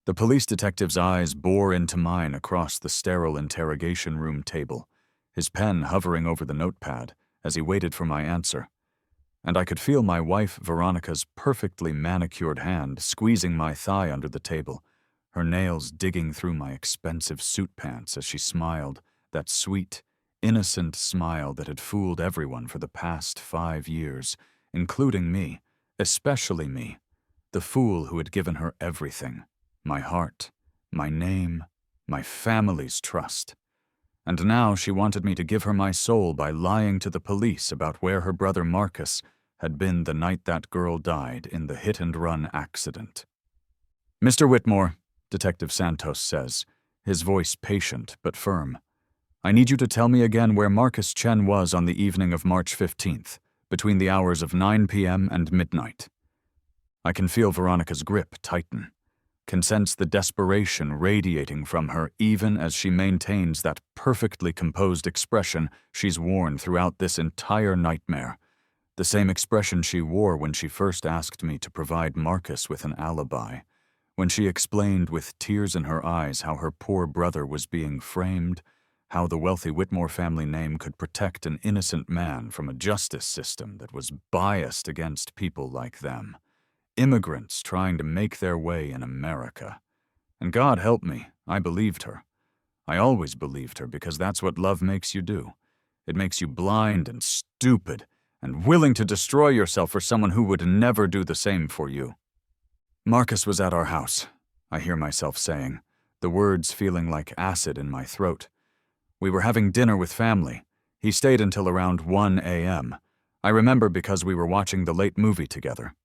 The police detective's eyes bore into mine across the sterile interrogation room table, his pen hovering over the notepad as he waited for my answer. And I could feel my wife Veronica's perfectly manicured hand squeezing my thigh under the table, her nails digging through my expensive suit pants as she smiled, that sweet, innocent smile that had fooled everyone for the past 5 years, including me, especially me, the fool who had given her everything, my heart, my name, my family's trust. And now she wanted me to give her my soul by lying to the police about where her brother Marcus had been the night that girl died in the hit-and-run accident. "Mr. Whitmore," Detective Santos says, his voice patient but firm, "I need you to tell me again where Marcus Chen was on the evening of March 15th, between the hours of 9 p.m. and midnight." I can feel Veronica's grip tighten, can sense the desperation radiating from her even as she maintains that perfectly composed expression she's worn throughout this entire nightmare, the same expression she wore when she first asked me to provide Marcus with an alibi, when she explained with tears in her eyes how her poor brother was being framed, how the wealthy Whitmore family name could protect an innocent man from a justice system that was biased against people like them, immigrants trying to make their way in America. And God help me, I believed her. I always believed her because that's what love makes you do. It makes you blind and stupid and willing to destroy yourself for someone who would never do the same for you. "Marcus was at our house," I hear myself saying, the words feeling like acid in my throat. "We were having dinner with family. He stayed until around 1 a.m. I remember because we were watching the late movie together."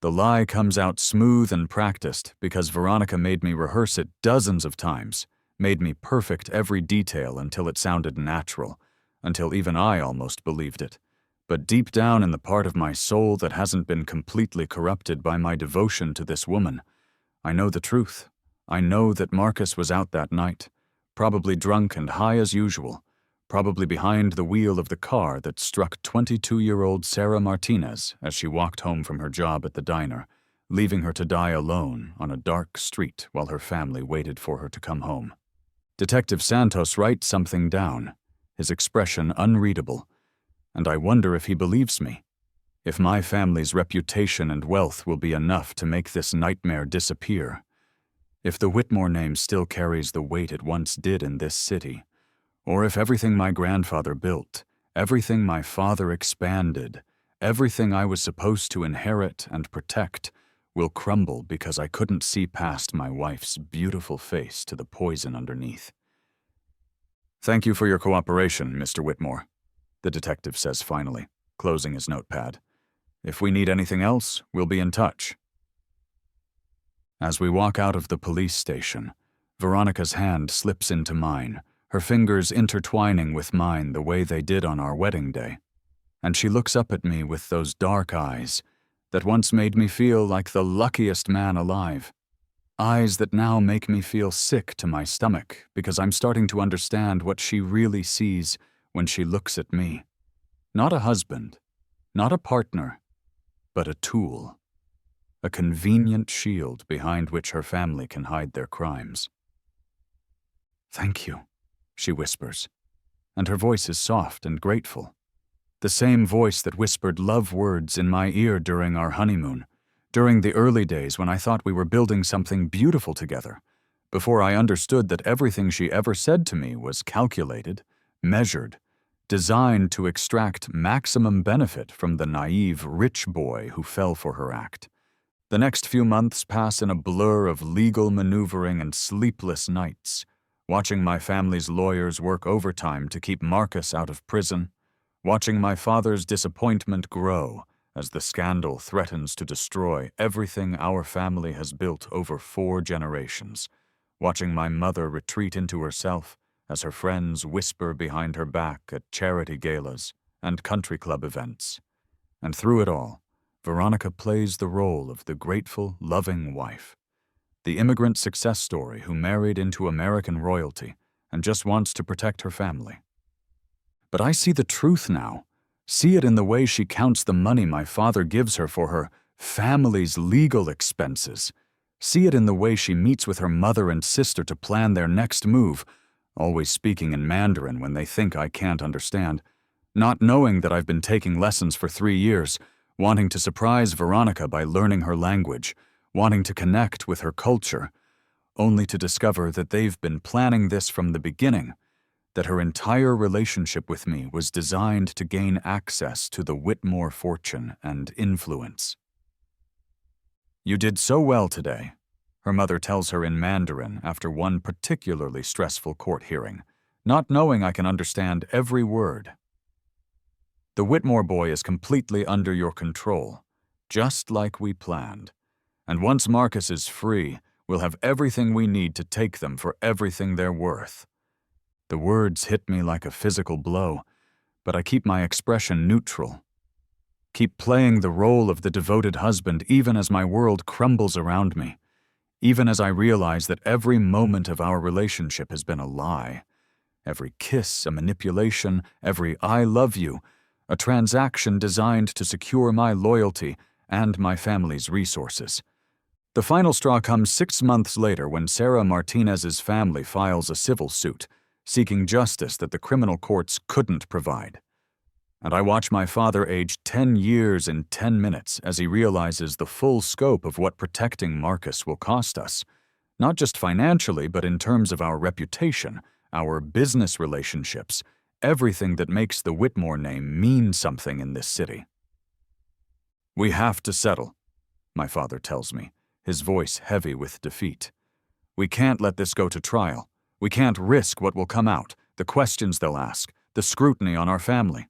The lie comes out smooth and practiced because Veronica made me rehearse it dozens of times, made me perfect every detail until it sounded natural, until even I almost believed it. But deep down in the part of my soul that hasn't been completely corrupted by my devotion to this woman, I know the truth. I know that Marcus was out that night, probably drunk and high as usual, probably behind the wheel of the car that struck 22-year-old Sarah Martinez as she walked home from her job at the diner, leaving her to die alone on a dark street while her family waited for her to come home. Detective Santos writes something down, his expression unreadable, and I wonder if he believes me, if my family's reputation and wealth will be enough to make this nightmare disappear, if the Whitmore name still carries the weight it once did in this city, or if everything my grandfather built, everything my father expanded, everything I was supposed to inherit and protect will crumble because I couldn't see past my wife's beautiful face to the poison underneath. "Thank you for your cooperation, Mr. Whitmore," the detective says finally, closing his notepad. "If we need anything else, we'll be in touch." As we walk out of the police station, Veronica's hand slips into mine, her fingers intertwining with mine the way they did on our wedding day, and she looks up at me with those dark eyes that once made me feel like the luckiest man alive. Eyes that now make me feel sick to my stomach because I'm starting to understand what she really sees when she looks at me. Not a husband, not a partner, but a tool. A convenient shield behind which her family can hide their crimes. "Thank you," she whispers, and her voice is soft and grateful. The same voice that whispered love words in my ear during our honeymoon, during the early days when I thought we were building something beautiful together, before I understood that everything she ever said to me was calculated, measured, designed to extract maximum benefit from the naive rich boy who fell for her act. The next few months pass in a blur of legal maneuvering and sleepless nights, watching my family's lawyers work overtime to keep Marcus out of prison, watching my father's disappointment grow as the scandal threatens to destroy everything our family has built over 4 generations, watching my mother retreat into herself as her friends whisper behind her back at charity galas and country club events. And through it all, Veronica plays the role of the grateful, loving wife, the immigrant success story who married into American royalty and just wants to protect her family. But I see the truth now, see it in the way she counts the money my father gives her for her family's legal expenses, See it in the way she meets with her mother and sister to plan their next move, always speaking in Mandarin when they think I can't understand, not knowing that I've been taking lessons for 3 years, wanting to surprise Veronica by learning her language, wanting to connect with her culture, only to discover that they've been planning this from the beginning, that her entire relationship with me was designed to gain access to the Whitmore fortune and influence. "You did so well today," her mother tells her in Mandarin after one particularly stressful court hearing, not knowing I can understand every word. "The Whitmore boy is completely under your control, just like we planned. And once Marcus is free, we'll have everything we need to take them for everything they're worth." The words hit me like a physical blow, but I keep my expression neutral. Keep playing the role of the devoted husband even as my world crumbles around me, even as I realize that every moment of our relationship has been a lie. Every kiss a manipulation, every "I love you" a transaction designed to secure my loyalty and my family's resources. The final straw comes 6 months later when Sarah Martinez's family files a civil suit, seeking justice that the criminal courts couldn't provide. And I watch my father age 10 years in 10 minutes as he realizes the full scope of what protecting Marcus will cost us, not just financially, but in terms of our reputation, our business relationships, everything that makes the Whitmore name mean something in this city. "We have to settle," my father tells me, his voice heavy with defeat. "We can't let this go to trial. We can't risk what will come out, the questions they'll ask, the scrutiny on our family."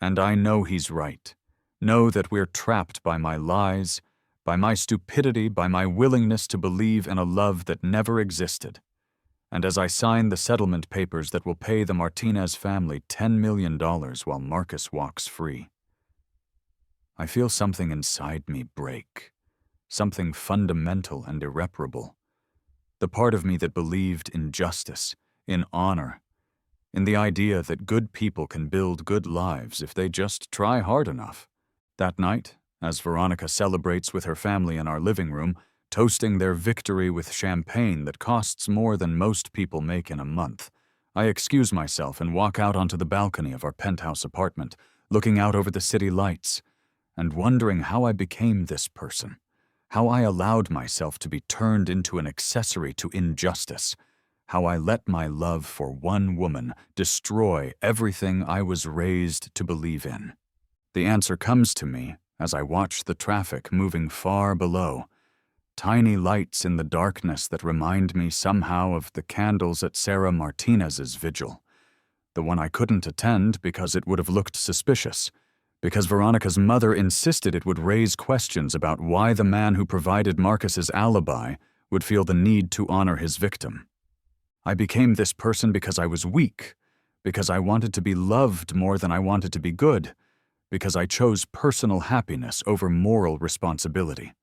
And I know he's right. Know that we're trapped by my lies, by my stupidity, by my willingness to believe in a love that never existed. And as I sign the settlement papers that will pay the Martinez family $10 million while Marcus walks free, I feel something inside me break, something fundamental and irreparable. The part of me that believed in justice, in honor, in the idea that good people can build good lives if they just try hard enough. That night, as Veronica celebrates with her family in our living room, toasting their victory with champagne that costs more than most people make in a month, I excuse myself and walk out onto the balcony of our penthouse apartment, looking out over the city lights, and wondering how I became this person, how I allowed myself to be turned into an accessory to injustice, how I let my love for one woman destroy everything I was raised to believe in. The answer comes to me as I watch the traffic moving far below, tiny lights in the darkness that remind me somehow of the candles at Sarah Martinez's vigil, the one I couldn't attend because it would have looked suspicious, because Veronica's mother insisted it would raise questions about why the man who provided Marcus's alibi would feel the need to honor his victim. I became this person because I was weak, because I wanted to be loved more than I wanted to be good, because I chose personal happiness over moral responsibility.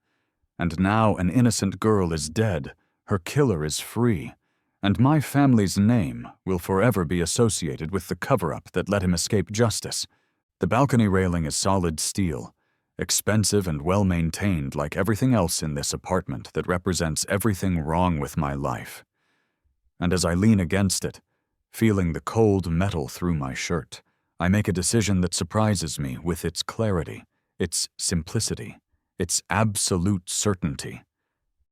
And now an innocent girl is dead, her killer is free, and my family's name will forever be associated with the cover-up that let him escape justice. The balcony railing is solid steel, expensive and well-maintained like everything else in this apartment that represents everything wrong with my life. And as I lean against it, feeling the cold metal through my shirt, I make a decision that surprises me with its clarity, its simplicity, its absolute certainty.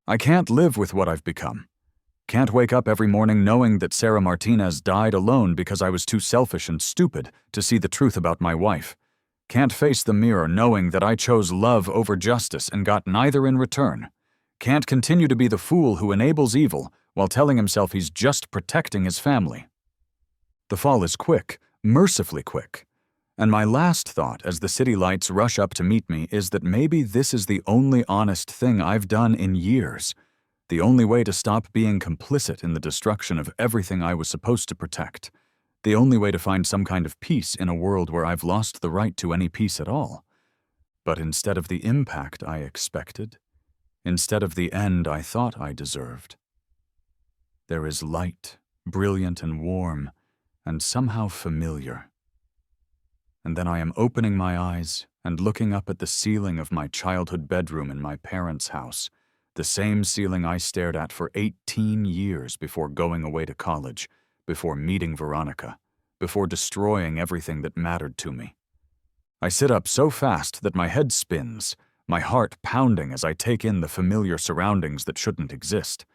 I can't live with what I've become. Can't wake up every morning knowing that Sarah Martinez died alone because I was too selfish and stupid to see the truth about my wife. Can't face the mirror knowing that I chose love over justice and got neither in return. Can't continue to be the fool who enables evil while telling himself he's just protecting his family. The fall is quick, mercifully quick. And my last thought as the city lights rush up to meet me is that maybe this is the only honest thing I've done in years, the only way to stop being complicit in the destruction of everything I was supposed to protect, the only way to find some kind of peace in a world where I've lost the right to any peace at all. But instead of the impact I expected, instead of the end I thought I deserved, there is light, brilliant and warm, and somehow familiar. And then I am opening my eyes and looking up at the ceiling of my childhood bedroom in my parents' house, The same ceiling I stared at for 18 years before going away to college, before meeting Veronica, before destroying everything that mattered to me. I sit up so fast that my head spins, my heart pounding as I take in the familiar surroundings that shouldn't exist.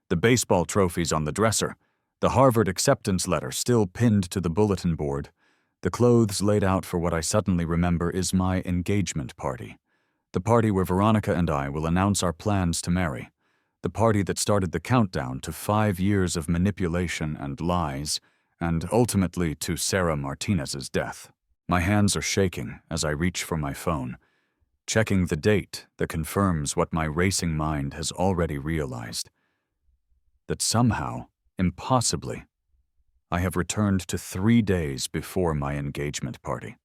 The baseball trophies on the dresser, the Harvard acceptance letter still pinned to the bulletin board, the clothes laid out for what I suddenly remember is my engagement party. The party where Veronica and I will announce our plans to marry. The party that started the countdown to 5 years of manipulation and lies, and ultimately to Sarah Martinez's death. My hands are shaking as I reach for my phone, checking the date that confirms what my racing mind has already realized. That somehow, impossibly, I have returned to 3 days before my engagement party.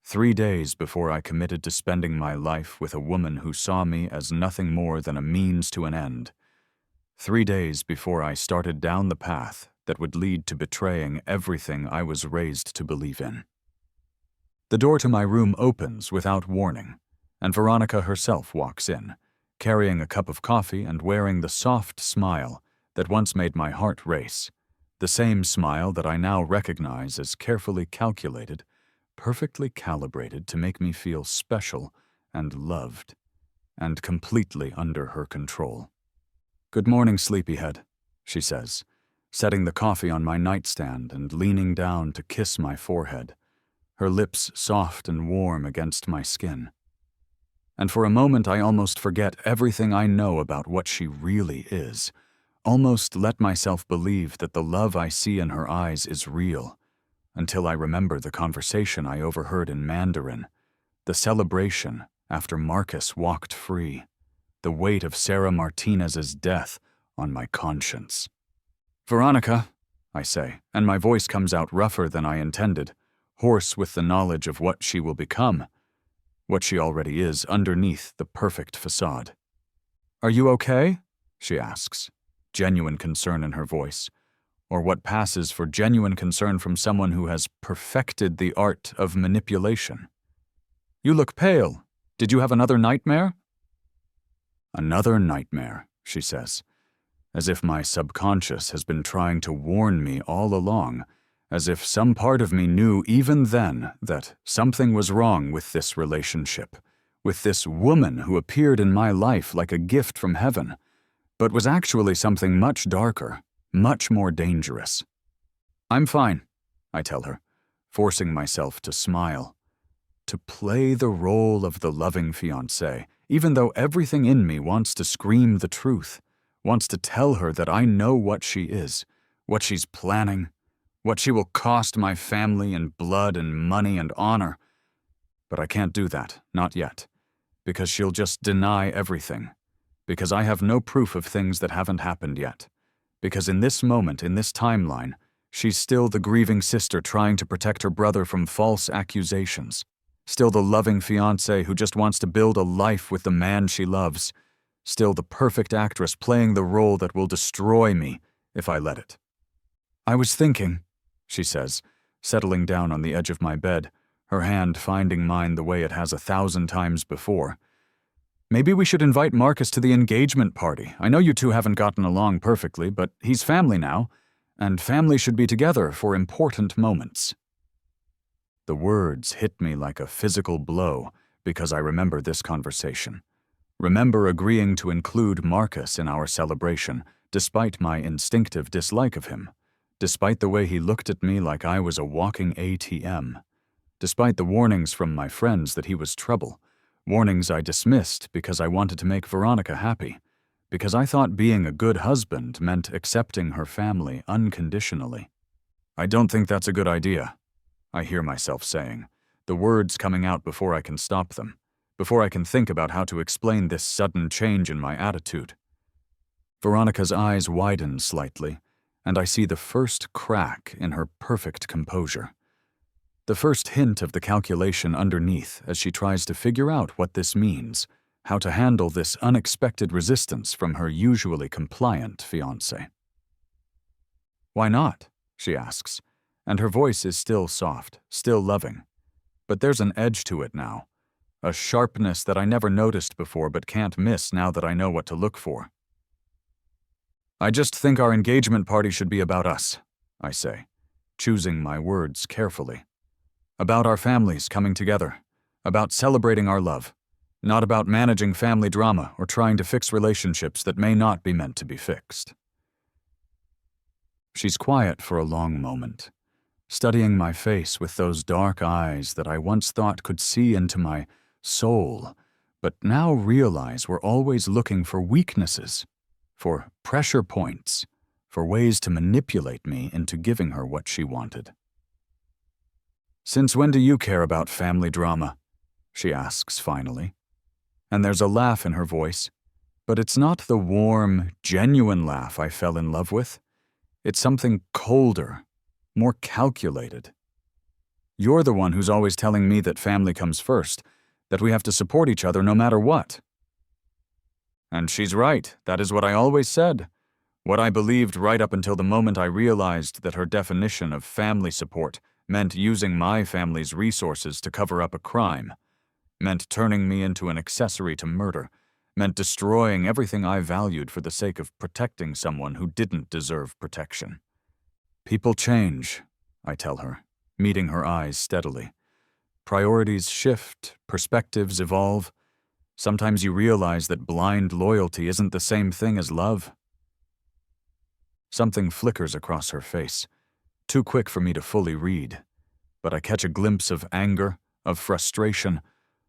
3 days before I committed to spending my life with a woman who saw me as nothing more than a means to an end. 3 days before I started down the path that would lead to betraying everything I was raised to believe in. The door to my room opens without warning, and Veronica herself walks in, carrying a cup of coffee and wearing the soft smile that once made my heart race, the same smile that I now recognize as carefully calculated, perfectly calibrated to make me feel special and loved, and completely under her control. "Good morning, sleepyhead," she says, setting the coffee on my nightstand and leaning down to kiss my forehead, her lips soft and warm against my skin. And for a moment I almost forget everything I know about what she really is, almost let myself believe that the love I see in her eyes is real, until I remember the conversation I overheard in Mandarin, the celebration after Marcus walked free, the weight of Sarah Martinez's death on my conscience. "Veronica," I say, and my voice comes out rougher than I intended, hoarse with the knowledge of what she will become, what she already is underneath the perfect facade. "Are you okay?" she asks, genuine concern in her voice, or what passes for genuine concern from someone who has perfected the art of manipulation. "You look pale. Did you have another nightmare?" "Another nightmare," she says, as if my subconscious has been trying to warn me all along, as if some part of me knew even then that something was wrong with this relationship, with this woman who appeared in my life like a gift from heaven, but was actually something much darker, much more dangerous. "I'm fine," I tell her, forcing myself to smile, to play the role of the loving fiancé, even though everything in me wants to scream the truth, wants to tell her that I know what she is, what she's planning, what she will cost my family in blood and money and honor. But I can't do that, not yet, because she'll just deny everything, because I have no proof of things that haven't happened yet, because in this moment, in this timeline, she's still the grieving sister trying to protect her brother from false accusations, still the loving fiancé who just wants to build a life with the man she loves, still the perfect actress playing the role that will destroy me if I let it. "I was thinking," she says, settling down on the edge of my bed, her hand finding mine the way it has 1,000 times before. "Maybe we should invite Marcus to the engagement party. I know you two haven't gotten along perfectly, but he's family now, and family should be together for important moments." The words hit me like a physical blow because I remember this conversation. Remember agreeing to include Marcus in our celebration, despite my instinctive dislike of him, despite the way he looked at me like I was a walking ATM, despite the warnings from my friends that he was trouble, warnings I dismissed because I wanted to make Veronica happy, because I thought being a good husband meant accepting her family unconditionally. "I don't think that's a good idea," I hear myself saying, the words coming out before I can stop them, before I can think about how to explain this sudden change in my attitude. Veronica's eyes widen slightly, and I see the first crack in her perfect composure. The first hint of the calculation underneath as she tries to figure out what this means, how to handle this unexpected resistance from her usually compliant fiancé. "Why not?" she asks, and her voice is still soft, still loving. But there's an edge to it now, a sharpness that I never noticed before but can't miss now that I know what to look for. I just think our engagement party should be about us, I say, choosing my words carefully. About our families coming together, about celebrating our love, not about managing family drama or trying to fix relationships that may not be meant to be fixed. She's quiet for a long moment, studying my face with those dark eyes that I once thought could see into my soul, but now realize were always looking for weaknesses, for pressure points, for ways to manipulate me into giving her what she wanted. "Since when do you care about family drama?" she asks finally. And there's a laugh in her voice, but it's not the warm, genuine laugh I fell in love with. It's something colder, more calculated. "You're the one who's always telling me that family comes first, that we have to support each other no matter what." And she's right. That is what I always said. What I believed right up until the moment I realized that her definition of family support meant using my family's resources to cover up a crime, meant turning me into an accessory to murder, meant destroying everything I valued for the sake of protecting someone who didn't deserve protection. "People change," I tell her, meeting her eyes steadily. "Priorities shift, perspectives evolve. Sometimes you realize that blind loyalty isn't the same thing as love." Something flickers across her face, too quick for me to fully read, but I catch a glimpse of anger, of frustration,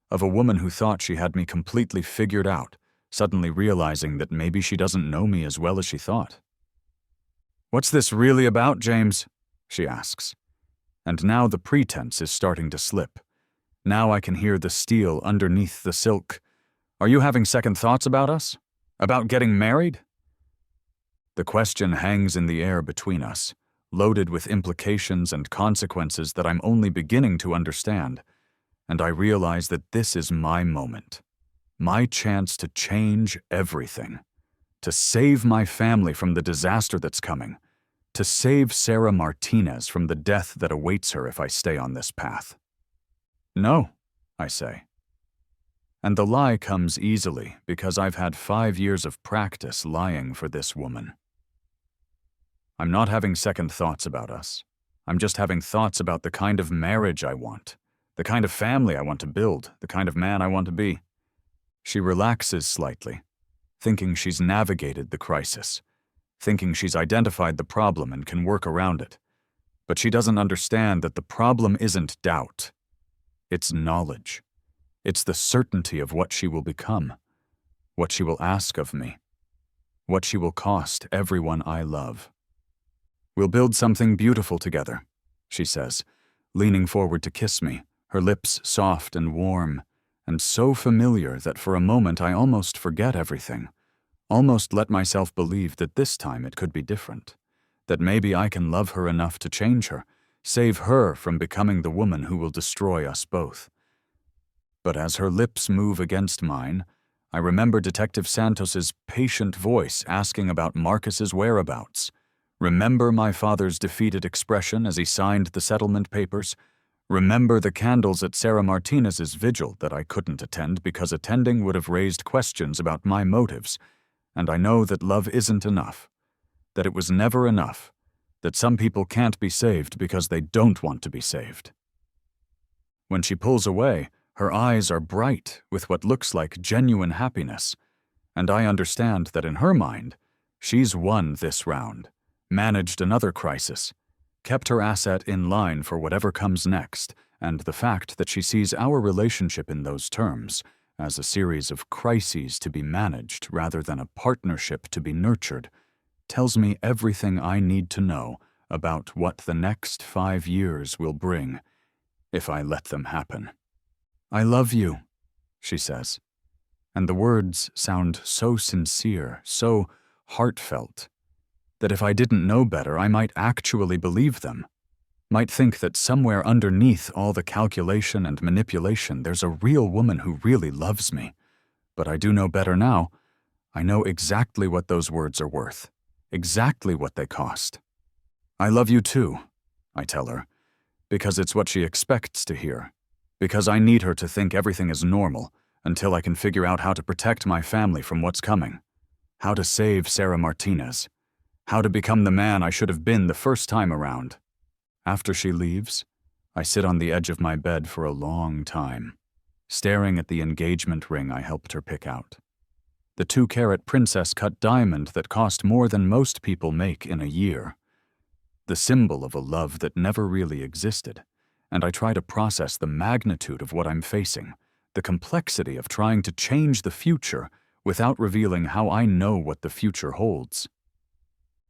of a woman who thought she had me completely figured out, suddenly realizing that maybe she doesn't know me as well as she thought. "What's this really about, James?" she asks. And now the pretense is starting to slip. Now I can hear the steel underneath the silk. "Are you having second thoughts about us? About getting married?" The question hangs in the air between us, loaded with implications and consequences that I'm only beginning to understand. And I realize that this is my moment, my chance to change everything, to save my family from the disaster that's coming, to save Sarah Martinez from the death that awaits her if I stay on this path. "No," I say. And the lie comes easily because I've had 5 years of practice lying for this woman. I'm not having second thoughts about us. I'm just having thoughts about the kind of marriage I want, the kind of family I want to build, the kind of man I want to be. She relaxes slightly, thinking she's navigated the crisis, thinking she's identified the problem and can work around it. But she doesn't understand that the problem isn't doubt. It's knowledge. It's the certainty of what she will become, what she will ask of me, what she will cost everyone I love. "We'll build something beautiful together," she says, leaning forward to kiss me, her lips soft and warm, and so familiar that for a moment I almost forget everything, almost let myself believe that this time it could be different, that maybe I can love her enough to change her, save her from becoming the woman who will destroy us both. But as her lips move against mine, I remember Detective Santos's patient voice asking about Marcus's whereabouts, remember my father's defeated expression as he signed the settlement papers, remember the candles at Sarah Martinez's vigil that I couldn't attend because attending would have raised questions about my motives, and I know that love isn't enough, that it was never enough, that some people can't be saved because they don't want to be saved. When she pulls away, her eyes are bright with what looks like genuine happiness, and I understand that in her mind, she's won this round, managed another crisis, kept her asset in line for whatever comes next, and the fact that she sees our relationship in those terms, as a series of crises to be managed rather than a partnership to be nurtured, tells me everything I need to know about what the next 5 years will bring, if I let them happen. "I love you," she says, and the words sound so sincere, so heartfelt, that if I didn't know better, I might actually believe them, might think that somewhere underneath all the calculation and manipulation there's a real woman who really loves me. But I do know better now. I know exactly what those words are worth, exactly what they cost. "I love you too," I tell her, because it's what she expects to hear, Because I need her to think everything is normal until I can figure out how to protect my family from what's coming. How to save Sarah Martinez. How to become the man I should have been the first time around. After she leaves, I sit on the edge of my bed for a long time, staring at the engagement ring I helped her pick out. The 2-carat princess-cut diamond that cost more than most people make in a year. The symbol of a love that never really existed, and I try to process the magnitude of what I'm facing, the complexity of trying to change the future without revealing how I know what the future holds.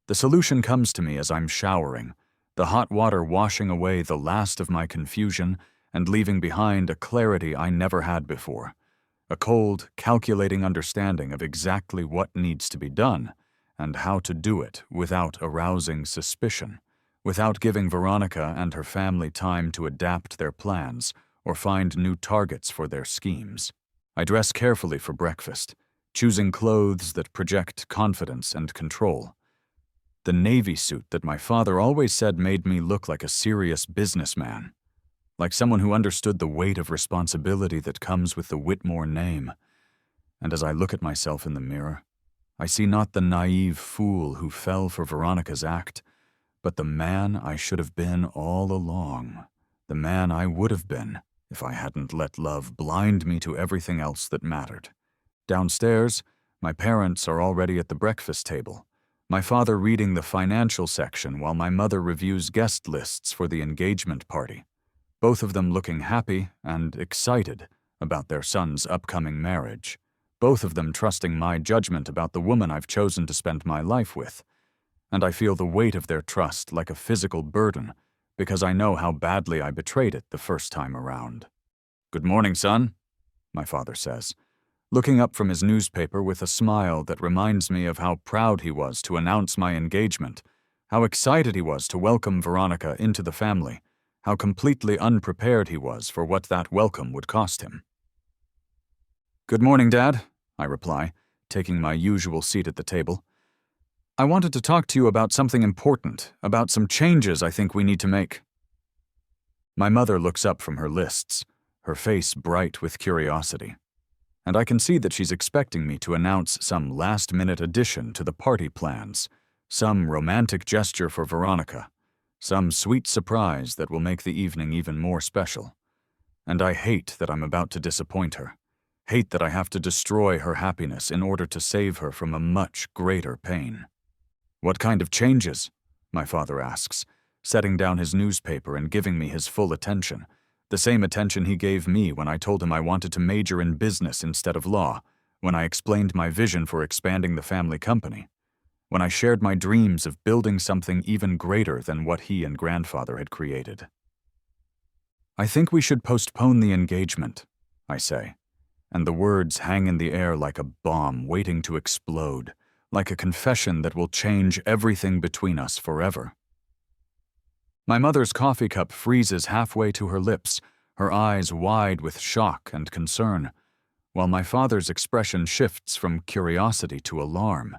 The solution comes to me as I'm showering, the hot water washing away the last of my confusion and leaving behind a clarity I never had before, a cold, calculating understanding of exactly what needs to be done and how to do it without arousing suspicion, without giving Veronica and her family time to adapt their plans or find new targets for their schemes. I dress carefully for breakfast, choosing clothes that project confidence and control. The navy suit that my father always said made me look like a serious businessman, like someone who understood the weight of responsibility that comes with the Whitmore name. And as I look at myself in the mirror, I see not the naive fool who fell for Veronica's act, but the man I should have been all along, the man I would have been if I hadn't let love blind me to everything else that mattered. Downstairs, my parents are already at the breakfast table, my father reading the financial section while my mother reviews guest lists for the engagement party, both of them looking happy and excited about their son's upcoming marriage, both of them trusting my judgment about the woman I've chosen to spend my life with. And I feel the weight of their trust like a physical burden because I know how badly I betrayed it the first time around. "Good morning, son," my father says, looking up from his newspaper with a smile that reminds me of how proud he was to announce my engagement, how excited he was to welcome Veronica into the family, how completely unprepared he was for what that welcome would cost him. "Good morning, Dad," I reply, taking my usual seat at the table. "I wanted to talk to you about something important, about some changes I think we need to make." My mother looks up from her lists, her face bright with curiosity, and I can see that she's expecting me to announce some last-minute addition to the party plans, some romantic gesture for Veronica, some sweet surprise that will make the evening even more special. And I hate that I'm about to disappoint her, hate that I have to destroy her happiness in order to save her from a much greater pain. "What kind of changes?" my father asks, setting down his newspaper and giving me his full attention, the same attention he gave me when I told him I wanted to major in business instead of law, when I explained my vision for expanding the family company, when I shared my dreams of building something even greater than what he and grandfather had created. "I think we should postpone the engagement," I say, and the words hang in the air like a bomb waiting to explode, like a confession that will change everything between us forever. My mother's coffee cup freezes halfway to her lips, her eyes wide with shock and concern, while my father's expression shifts from curiosity to alarm,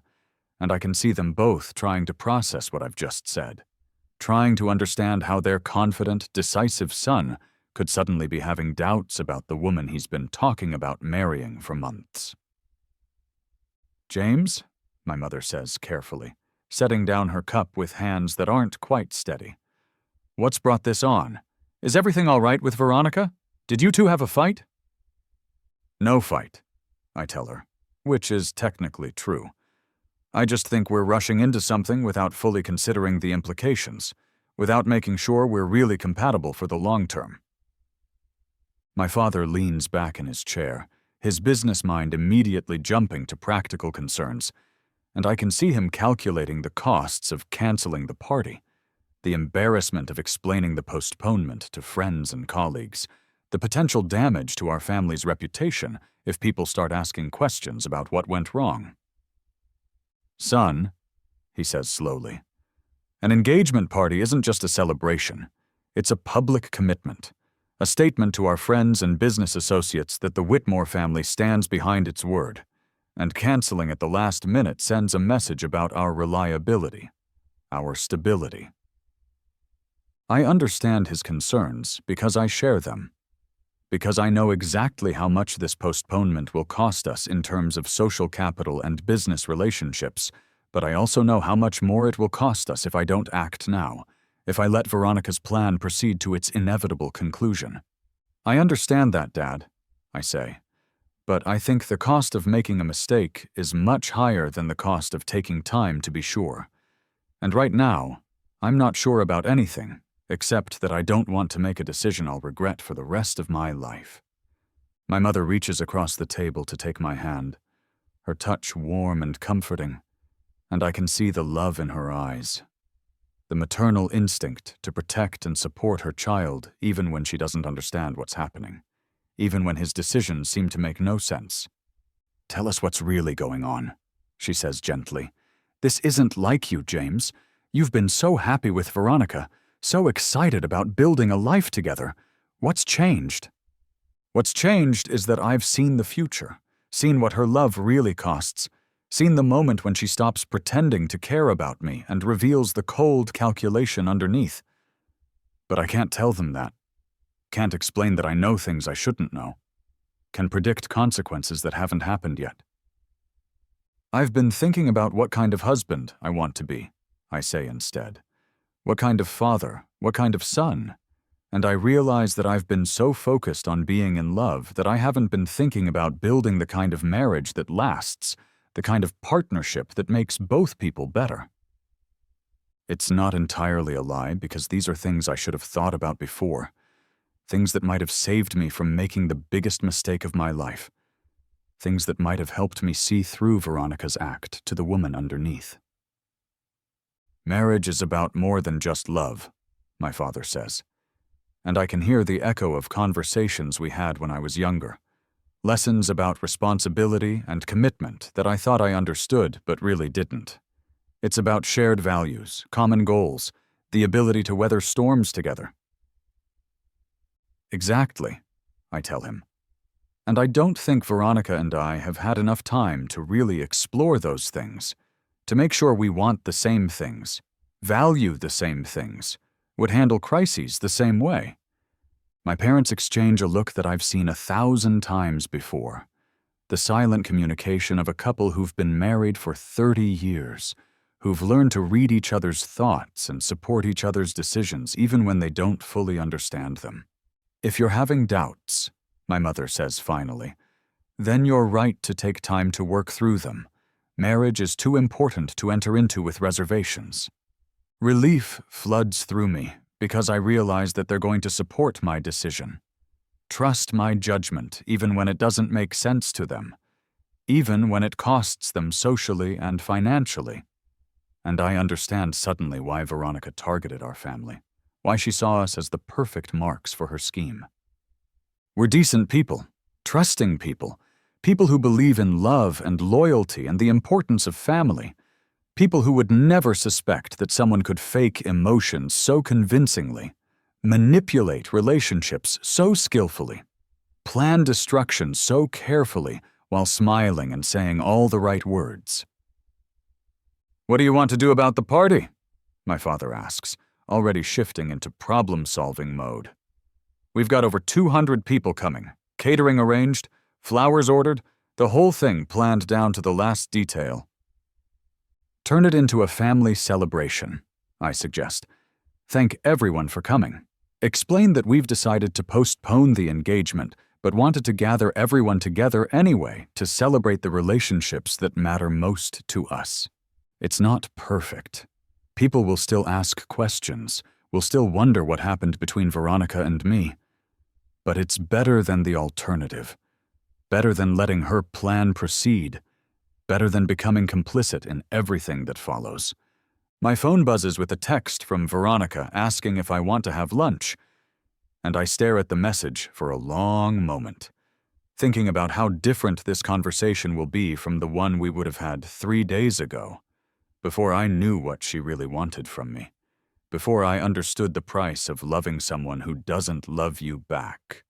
and I can see them both trying to process what I've just said, trying to understand how their confident, decisive son could suddenly be having doubts about the woman he's been talking about marrying for months. "James?" my mother says carefully, setting down her cup with hands that aren't quite steady. "What's brought this on? Is everything all right with Veronica? Did you two have a fight?" "No fight," I tell her, which is technically true. I just think we're rushing into something without fully considering the implications, without making sure we're really compatible for the long term. My father leans back in his chair, his business mind immediately jumping to practical concerns, and I can see him calculating the costs of canceling the party, the embarrassment of explaining the postponement to friends and colleagues, the potential damage to our family's reputation if people start asking questions about what went wrong. "Son," he says slowly, "an engagement party isn't just a celebration. It's a public commitment, a statement to our friends and business associates that the Whitmore family stands behind its word, and canceling at the last minute sends a message about our reliability, our stability." I understand his concerns because I share them. because I know exactly how much this postponement will cost us in terms of social capital and business relationships, but I also know how much more it will cost us if I don't act now, if I let Veronica's plan proceed to its inevitable conclusion. I understand that, Dad, I say, but I think the cost of making a mistake is much higher than the cost of taking time to be sure. And right now, I'm not sure about anything, except that I don't want to make a decision I'll regret for the rest of my life. My mother reaches across the table to take my hand, her touch warm and comforting, and I can see the love in her eyes. The maternal instinct to protect and support her child even when she doesn't understand what's happening, even when his decisions seem to make no sense. "Tell us what's really going on," she says gently. "This isn't like you, James. You've been so happy with Veronica, so excited about building a life together. What's changed?" "What's changed is that I've seen the future, seen what her love really costs, seen the moment when she stops pretending to care about me and reveals the cold calculation underneath. But I can't tell them that. Can't explain that I know things I shouldn't know. Can predict consequences that haven't happened yet. I've been thinking about what kind of husband I want to be," I say instead. "What kind of father, what kind of son? And I realize that I've been so focused on being in love that I haven't been thinking about building the kind of marriage that lasts, the kind of partnership that makes both people better." It's not entirely a lie, because these are things I should have thought about before, things that might have saved me from making the biggest mistake of my life, things that might have helped me see through Veronica's act to the woman underneath. "Marriage is about more than just love," my father says, and I can hear the echo of conversations we had when I was younger, lessons about responsibility and commitment that I thought I understood but really didn't. It's about shared values, common goals, the ability to weather storms together. "Exactly," I tell him. "And I don't think Veronica and I have had enough time to really explore those things, to make sure we want the same things, value the same things, would handle crises the same way." My parents exchange a look that I've seen 1,000 times before. The silent communication of a couple who've been married for 30 years, who've learned to read each other's thoughts and support each other's decisions even when they don't fully understand them. "If you're having doubts," my mother says finally, "then you're right to take time to work through them. Marriage is too important to enter into with reservations." Relief floods through me because I realize that they're going to support my decision, trust my judgment even when it doesn't make sense to them, even when it costs them socially and financially. And I understand suddenly why Veronica targeted our family, why she saw us as the perfect marks for her scheme. We're decent people, trusting people, people who believe in love and loyalty and the importance of family, people who would never suspect that someone could fake emotions so convincingly, manipulate relationships so skillfully, plan destruction so carefully while smiling and saying all the right words. "What do you want to do about the party?" my father asks, already shifting into problem-solving mode. "We've got over 200 people coming, catering arranged, flowers ordered, the whole thing planned down to the last detail." "Turn it into a family celebration," I suggest. "Thank everyone for coming. Explain that we've decided to postpone the engagement, but wanted to gather everyone together anyway to celebrate the relationships that matter most to us. It's not perfect. People will still ask questions, will still wonder what happened between Veronica and me. But it's better than the alternative, better than letting her plan proceed, better than becoming complicit in everything that follows." My phone buzzes with a text from Veronica asking if I want to have lunch, and I stare at the message for a long moment, thinking about how different this conversation will be from the one we would have had 3 days ago, before I knew what she really wanted from me, before I understood the price of loving someone who doesn't love you back.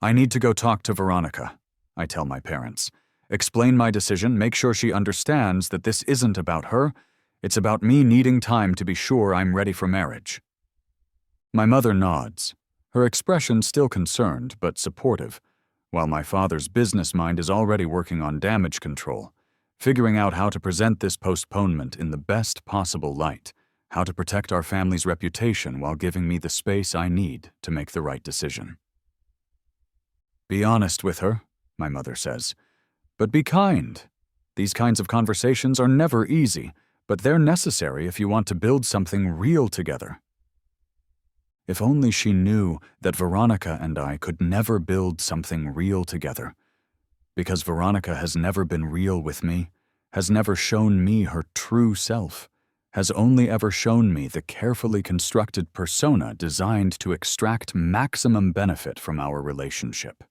"I need to go talk to Veronica," I tell my parents. "Explain my decision, make sure she understands that this isn't about her, it's about me needing time to be sure I'm ready for marriage." My mother nods, her expression still concerned but supportive, while my father's business mind is already working on damage control, figuring out how to present this postponement in the best possible light, how to protect our family's reputation while giving me the space I need to make the right decision. Be honest with her, my mother says, but be kind. These kinds of conversations are never easy, but they're necessary if you want to build something real together. If only she knew that Veronica and I could never build something real together, because Veronica has never been real with me, has never shown me her true self, has only ever shown me the carefully constructed persona designed to extract maximum benefit from our relationship.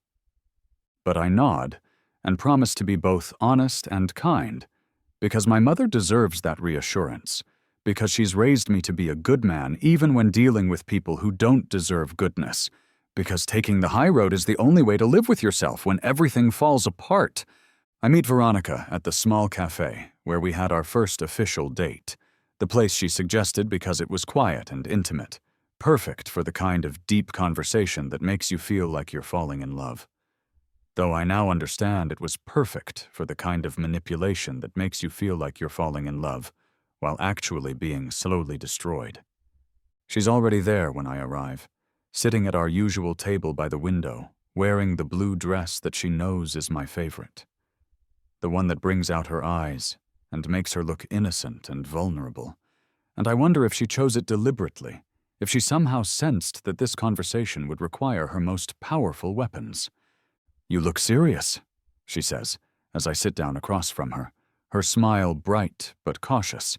But I nod and promise to be both honest and kind, because my mother deserves that reassurance, because she's raised me to be a good man even when dealing with people who don't deserve goodness, because taking the high road is the only way to live with yourself when everything falls apart. I meet Veronica at the small cafe where we had our first official date, the place she suggested because it was quiet and intimate, perfect for the kind of deep conversation that makes you feel like you're falling in love. Though I now understand it was perfect for the kind of manipulation that makes you feel like you're falling in love, while actually being slowly destroyed. She's already there when I arrive, sitting at our usual table by the window, wearing the blue dress that she knows is my favorite. The one that brings out her eyes and makes her look innocent and vulnerable. And I wonder if she chose it deliberately, if she somehow sensed that this conversation would require her most powerful weapons. "You look serious," she says, as I sit down across from her smile bright but cautious,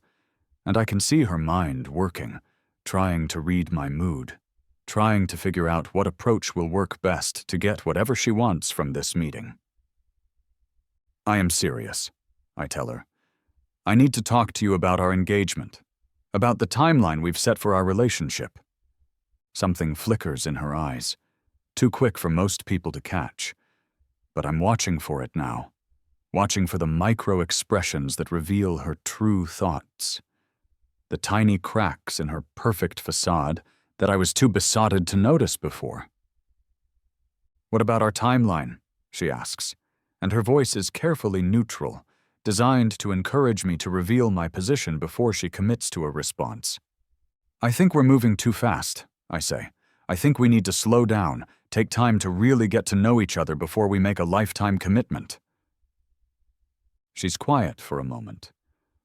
and I can see her mind working, trying to read my mood, trying to figure out what approach will work best to get whatever she wants from this meeting. "I am serious," I tell her. "I need to talk to you about our engagement, about the timeline we've set for our relationship." Something flickers in her eyes, too quick for most people to catch. But I'm watching for it now, watching for the micro-expressions that reveal her true thoughts, the tiny cracks in her perfect facade that I was too besotted to notice before. "What about our timeline?" she asks, and her voice is carefully neutral, designed to encourage me to reveal my position before she commits to a response. "I think we're moving too fast," I say. "I think we need to slow down, take time to really get to know each other before we make a lifetime commitment." She's quiet for a moment,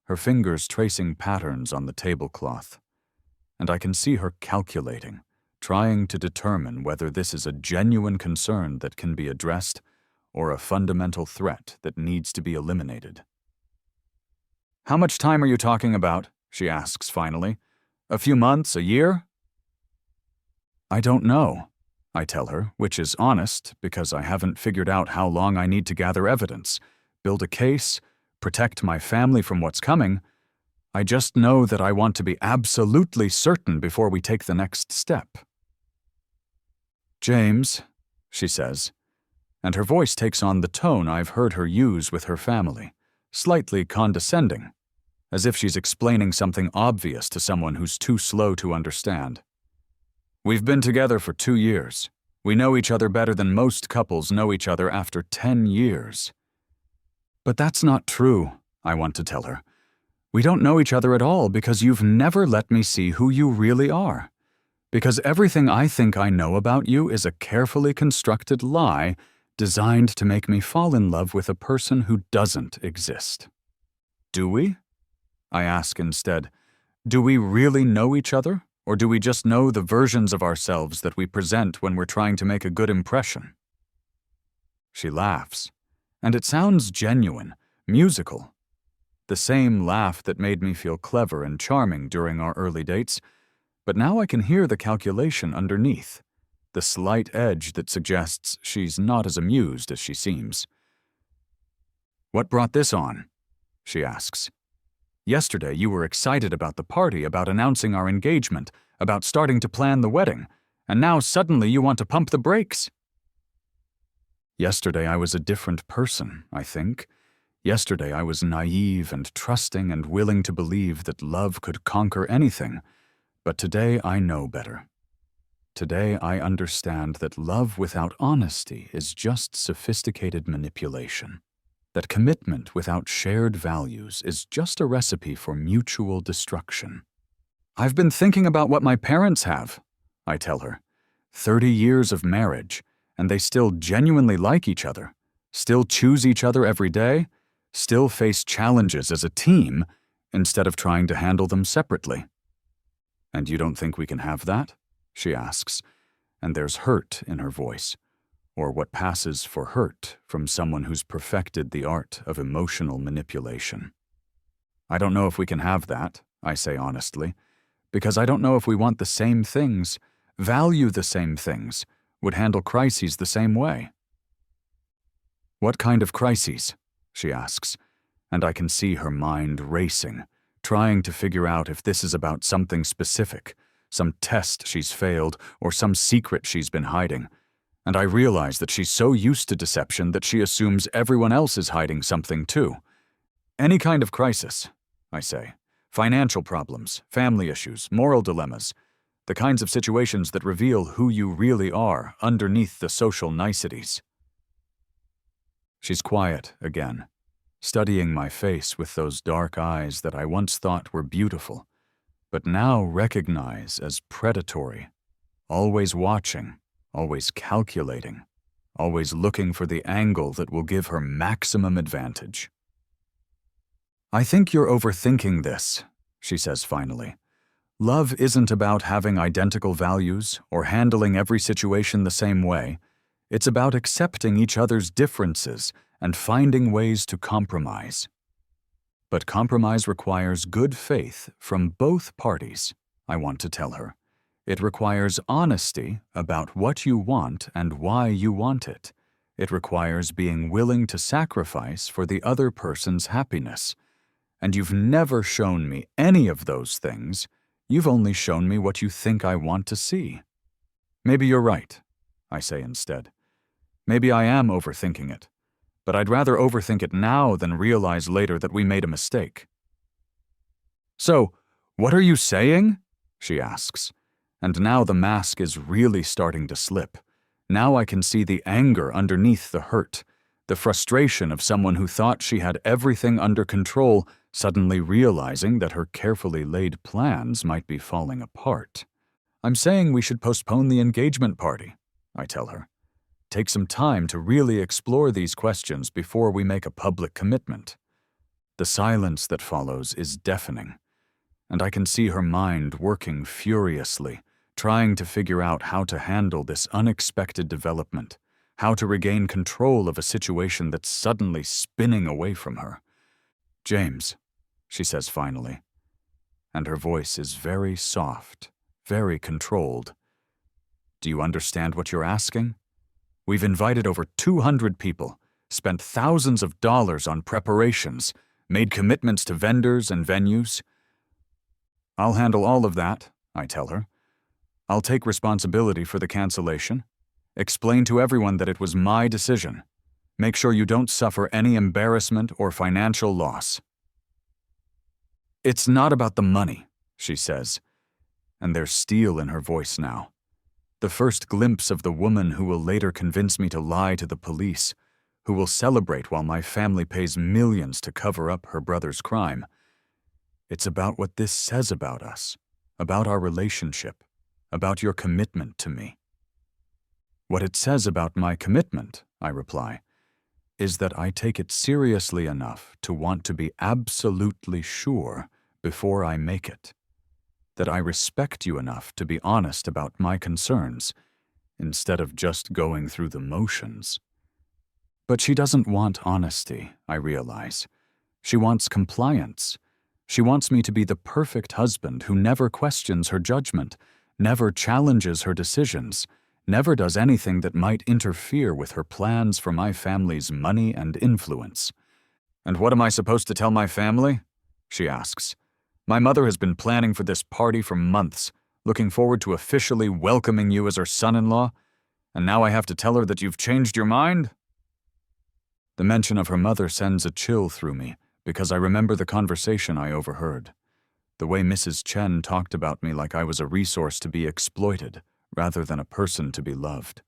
her fingers tracing patterns on the tablecloth, and I can see her calculating, trying to determine whether this is a genuine concern that can be addressed or a fundamental threat that needs to be eliminated. "How much time are you talking about?" she asks finally. "A few months, a year?" "I don't know," I tell her, which is honest because I haven't figured out how long I need to gather evidence, build a case, protect my family from what's coming. I just know that I want to be absolutely certain before we take the next step. "James," she says, and her voice takes on the tone I've heard her use with her family, slightly condescending, as if she's explaining something obvious to someone who's too slow to understand. "We've been together for 2 years. We know each other better than most couples know each other after 10 years. "But that's not true," I want to tell her. "We don't know each other at all because you've never let me see who you really are. Because everything I think I know about you is a carefully constructed lie designed to make me fall in love with a person who doesn't exist." "Do we?" I ask instead. "Do we really know each other? Or do we just know the versions of ourselves that we present when we're trying to make a good impression?" She laughs, and it sounds genuine, musical. The same laugh that made me feel clever and charming during our early dates, but now I can hear the calculation underneath, the slight edge that suggests she's not as amused as she seems. "What brought this on?" she asks. "Yesterday you were excited about the party, about announcing our engagement, about starting to plan the wedding, and now suddenly you want to pump the brakes." Yesterday I was a different person, I think. Yesterday I was naive and trusting and willing to believe that love could conquer anything, but today I know better. Today I understand that love without honesty is just sophisticated manipulation. That commitment without shared values is just a recipe for mutual destruction. I've been thinking about what my parents have, I tell her. 30 years of marriage, and they still genuinely like each other, still choose each other every day, still face challenges as a team instead of trying to handle them separately. And you don't think we can have that? She asks, and there's hurt in her voice, or what passes for hurt from someone who's perfected the art of emotional manipulation. I don't know if we can have that, I say honestly, because I don't know if we want the same things, value the same things, would handle crises the same way. What kind of crises? She asks, and I can see her mind racing, trying to figure out if this is about something specific, some test she's failed, or some secret she's been hiding. And I realize that she's so used to deception that she assumes everyone else is hiding something too. Any kind of crisis, I say. Financial problems, family issues, moral dilemmas, the kinds of situations that reveal who you really are underneath the social niceties. She's quiet again, studying my face with those dark eyes that I once thought were beautiful, but now recognize as predatory, always watching, always calculating, always looking for the angle that will give her maximum advantage. I think you're overthinking this, she says finally. Love isn't about having identical values or handling every situation the same way. It's about accepting each other's differences and finding ways to compromise. But compromise requires good faith from both parties, I want to tell her. It requires honesty about what you want and why you want it. It requires being willing to sacrifice for the other person's happiness. And you've never shown me any of those things. You've only shown me what you think I want to see. Maybe you're right, I say instead. Maybe I am overthinking it, but I'd rather overthink it now than realize later that we made a mistake. So, what are you saying? She asks. And now the mask is really starting to slip. Now I can see the anger underneath the hurt, the frustration of someone who thought she had everything under control, suddenly realizing that her carefully laid plans might be falling apart. I'm saying we should postpone the engagement party, I tell her. Take some time to really explore these questions before we make a public commitment. The silence that follows is deafening, and I can see her mind working furiously, trying to figure out how to handle this unexpected development, how to regain control of a situation that's suddenly spinning away from her. James, she says finally, and her voice is very soft, very controlled. Do you understand what you're asking? We've invited over 200 people, spent thousands of dollars on preparations, made commitments to vendors and venues. I'll handle all of that, I tell her. I'll take responsibility for the cancellation. Explain to everyone that it was my decision. Make sure you don't suffer any embarrassment or financial loss. It's not about the money, she says, and there's steel in her voice now. The first glimpse of the woman who will later convince me to lie to the police, who will celebrate while my family pays millions to cover up her brother's crime. It's about what this says about us, about our relationship, about your commitment to me. What it says about my commitment, I reply, is that I take it seriously enough to want to be absolutely sure before I make it. That I respect you enough to be honest about my concerns, instead of just going through the motions. But she doesn't want honesty, I realize. She wants compliance. She wants me to be the perfect husband who never questions her judgment, never challenges her decisions, never does anything that might interfere with her plans for my family's money and influence. And what am I supposed to tell my family? She asks. My mother has been planning for this party for months, looking forward to officially welcoming you as her son-in-law, and now I have to tell her that you've changed your mind? The mention of her mother sends a chill through me, because I remember the conversation I overheard. The way Mrs. Chen talked about me like I was a resource to be exploited, rather than a person to be loved.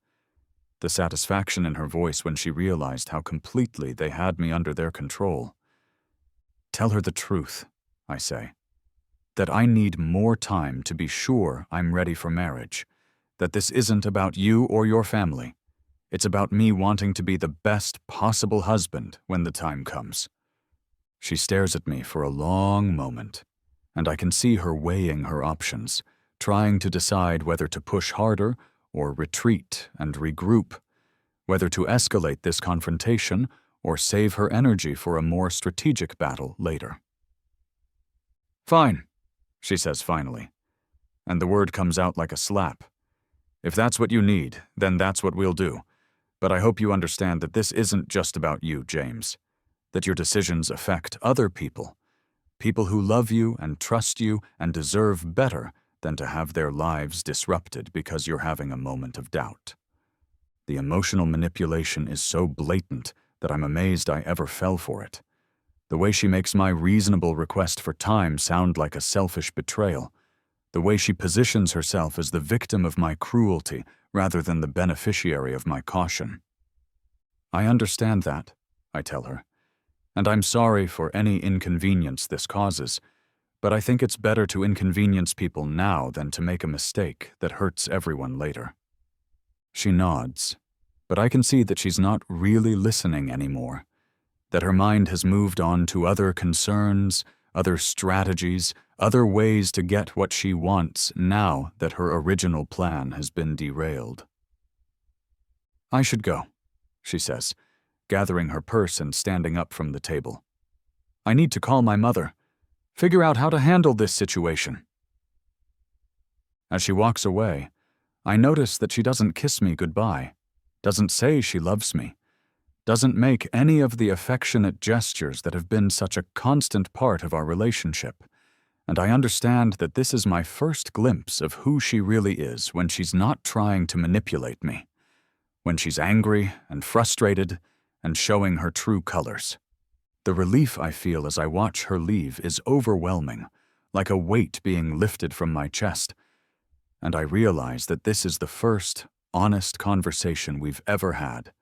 The satisfaction in her voice when she realized how completely they had me under their control. Tell her the truth, I say. That I need more time to be sure I'm ready for marriage. That this isn't about you or your family. It's about me wanting to be the best possible husband when the time comes. She stares at me for a long moment, and I can see her weighing her options, trying to decide whether to push harder or retreat and regroup, whether to escalate this confrontation or save her energy for a more strategic battle later. "Fine," she says finally, and the word comes out like a slap. "If that's what you need, then that's what we'll do. But I hope you understand that this isn't just about you, James. That your decisions affect other people. People who love you and trust you and deserve better than to have their lives disrupted because you're having a moment of doubt." The emotional manipulation is so blatant that I'm amazed I ever fell for it. The way she makes my reasonable request for time sound like a selfish betrayal. The way she positions herself as the victim of my cruelty rather than the beneficiary of my caution. "I understand that," I tell her, "and I'm sorry for any inconvenience this causes, but I think it's better to inconvenience people now than to make a mistake that hurts everyone later." She nods, but I can see that she's not really listening anymore, that her mind has moved on to other concerns, other strategies, other ways to get what she wants now that her original plan has been derailed. "I should go," she says, gathering her purse and standing up from the table. "I need to call my mother, figure out how to handle this situation." As she walks away, I notice that she doesn't kiss me goodbye, doesn't say she loves me, doesn't make any of the affectionate gestures that have been such a constant part of our relationship, and I understand that this is my first glimpse of who she really is when she's not trying to manipulate me, when she's angry and frustrated and showing her true colors. The relief I feel as I watch her leave is overwhelming, like a weight being lifted from my chest, and I realize that this is the first honest conversation we've ever had.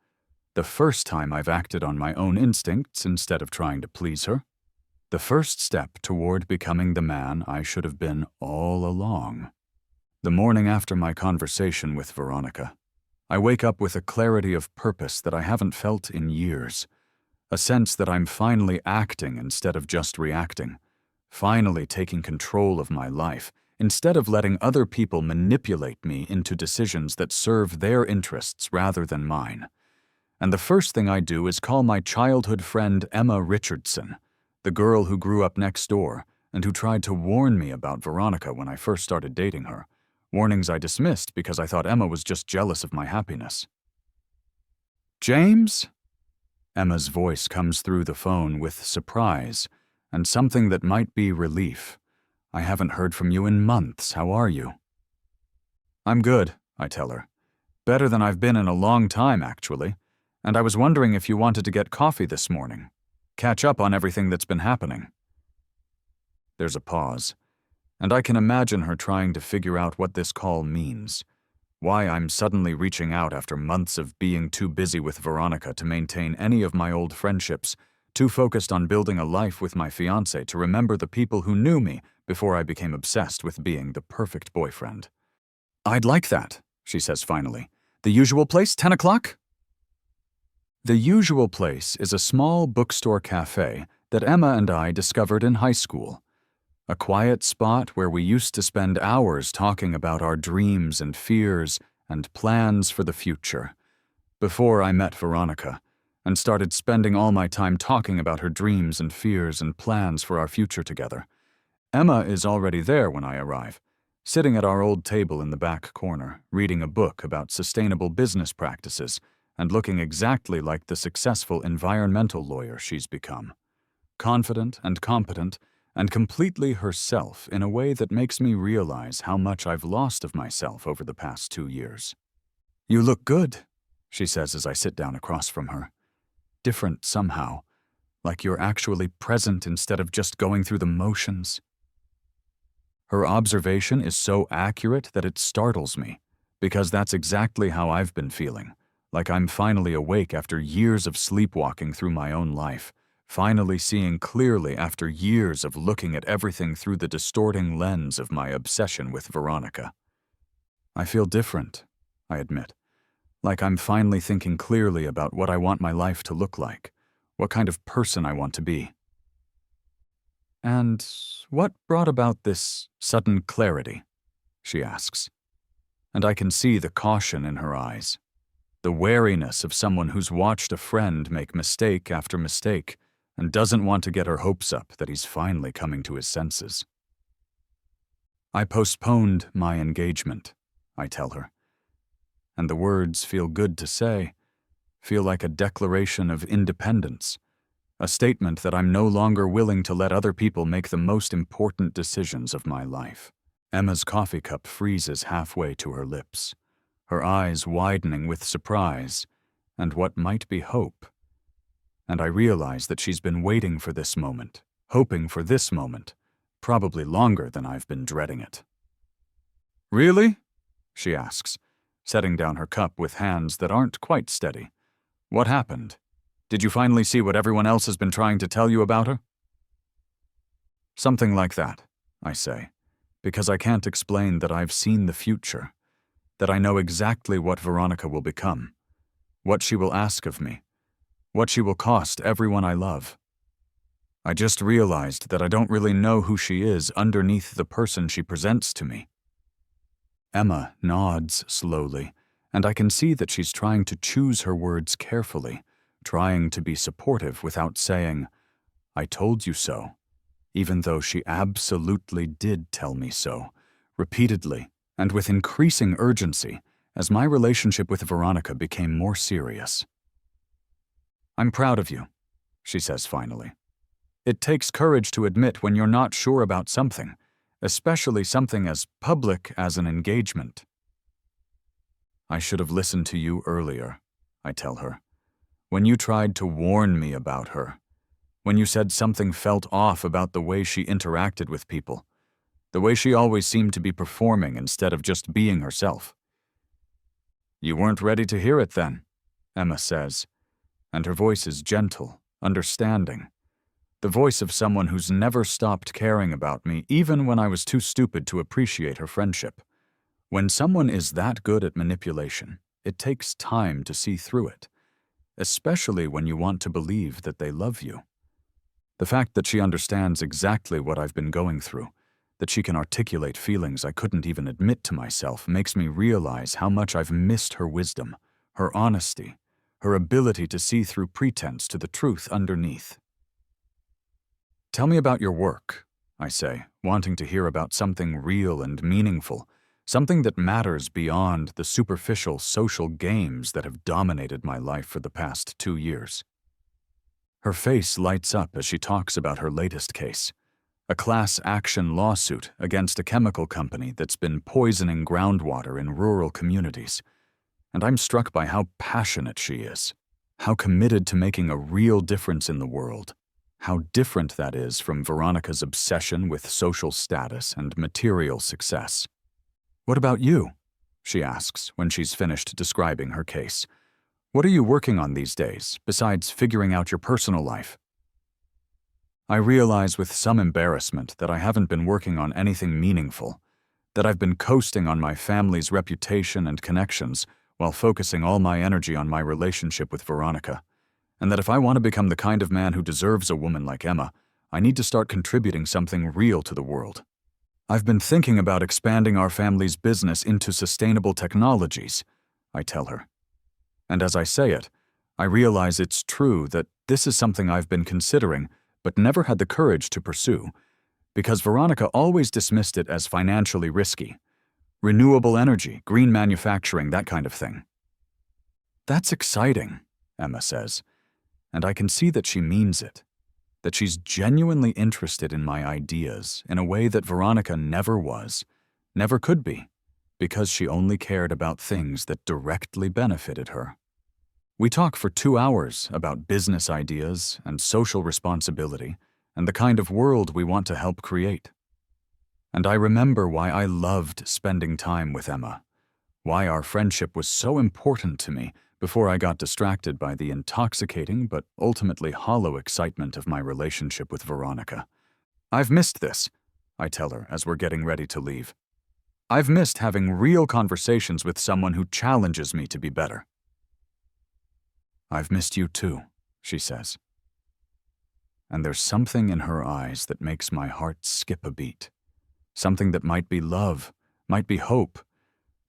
The first time I've acted on my own instincts instead of trying to please her. The first step toward becoming the man I should have been all along. The morning after my conversation with Veronica, I wake up with a clarity of purpose that I haven't felt in years, a sense that I'm finally acting instead of just reacting, finally taking control of my life instead of letting other people manipulate me into decisions that serve their interests rather than mine. And the first thing I do is call my childhood friend Emma Richardson, the girl who grew up next door and who tried to warn me about Veronica when I first started dating her, warnings I dismissed because I thought Emma was just jealous of my happiness. "James?" Emma's voice comes through the phone with surprise and something that might be relief. "I haven't heard from you in months. How are you?" "I'm good," I tell her. "Better than I've been in a long time, actually. And I was wondering if you wanted to get coffee this morning. Catch up on everything that's been happening." There's a pause, and I can imagine her trying to figure out what this call means. Why I'm suddenly reaching out after months of being too busy with Veronica to maintain any of my old friendships, too focused on building a life with my fiancé to remember the people who knew me before I became obsessed with being the perfect boyfriend. "I'd like that," she says finally. "The usual place, 10 o'clock?" The Usual Place is a small bookstore cafe that Emma and I discovered in high school. A quiet spot where we used to spend hours talking about our dreams and fears and plans for the future. Before I met Veronica and started spending all my time talking about her dreams and fears and plans for our future together. Emma is already there when I arrive, sitting at our old table in the back corner, reading a book about sustainable business practices and looking exactly like the successful environmental lawyer she's become. Confident and competent, and completely herself in a way that makes me realize how much I've lost of myself over the past 2 years. "You look good," she says as I sit down across from her. "Different somehow, like you're actually present instead of just going through the motions." Her observation is so accurate that it startles me, Because that's exactly how I've been feeling, like I'm finally awake after years of sleepwalking through my own life, finally seeing clearly after years of looking at everything through the distorting lens of my obsession with Veronica. I feel different, I admit, like I'm finally thinking clearly about what I want my life to look like, what kind of person I want to be. And what brought about this sudden clarity? She asks. And I can see the caution in her eyes, the wariness of someone who's watched a friend make mistake after mistake and doesn't want to get her hopes up that he's finally coming to his senses. I postponed my engagement, I tell her, and the words feel good to say, feel like a declaration of independence, a statement that I'm no longer willing to let other people make the most important decisions of my life. Emma's coffee cup freezes halfway to her lips, her eyes widening with surprise and what might be hope. And I realize that she's been waiting for this moment, hoping for this moment, probably longer than I've been dreading it. Really? She asks, setting down her cup with hands that aren't quite steady. What happened? Did you finally see what everyone else has been trying to tell you about her? Something like that, I say, because I can't explain that I've seen the future, that I know exactly what Veronica will become, what she will ask of me, what she will cost everyone I love. I just realized that I don't really know who she is underneath the person she presents to me. Emma nods slowly, and I can see that she's trying to choose her words carefully, trying to be supportive without saying, "I told you so," even though she absolutely did tell me so, repeatedly and with increasing urgency as my relationship with Veronica became more serious. "I'm proud of you," she says finally. "It takes courage to admit when you're not sure about something, especially something as public as an engagement." "I should have listened to you earlier," I tell her. "When you tried to warn me about her. When you said something felt off about the way she interacted with people. The way she always seemed to be performing instead of just being herself." "You weren't ready to hear it then," Emma says, and her voice is gentle, understanding. The voice of someone who's never stopped caring about me even when I was too stupid to appreciate her friendship. When someone is that good at manipulation, it takes time to see through it, especially when you want to believe that they love you. The fact that she understands exactly what I've been going through, that she can articulate feelings I couldn't even admit to myself, makes me realize how much I've missed her wisdom, her honesty, her ability to see through pretense to the truth underneath. "Tell me about your work," I say, wanting to hear about something real and meaningful, something that matters beyond the superficial social games that have dominated my life for the past 2 years. Her face lights up as she talks about her latest case, a class action lawsuit against a chemical company that's been poisoning groundwater in rural communities. And I'm struck by how passionate she is, how committed to making a real difference in the world, how different that is from Veronica's obsession with social status and material success. "What about you?" she asks when she's finished describing her case. "What are you working on these days, besides figuring out your personal life?" I realize with some embarrassment that I haven't been working on anything meaningful, that I've been coasting on my family's reputation and connections while focusing all my energy on my relationship with Veronica, and that if I want to become the kind of man who deserves a woman like Emma, I need to start contributing something real to the world. "I've been thinking about expanding our family's business into sustainable technologies," I tell her. And as I say it, I realize it's true that this is something I've been considering but never had the courage to pursue, because Veronica always dismissed it as financially risky. Renewable energy, green manufacturing, that kind of thing. "That's exciting," Emma says, and I can see that she means it, that she's genuinely interested in my ideas in a way that Veronica never was, never could be, because she only cared about things that directly benefited her. We talk for 2 hours about business ideas and social responsibility and the kind of world we want to help create. And I remember why I loved spending time with Emma, why our friendship was so important to me before I got distracted by the intoxicating but ultimately hollow excitement of my relationship with Veronica. I've missed this, I tell her as we're getting ready to leave. I've missed having real conversations with someone who challenges me to be better. I've missed you too, she says. And there's something in her eyes that makes my heart skip a beat. Something that might be love, might be hope,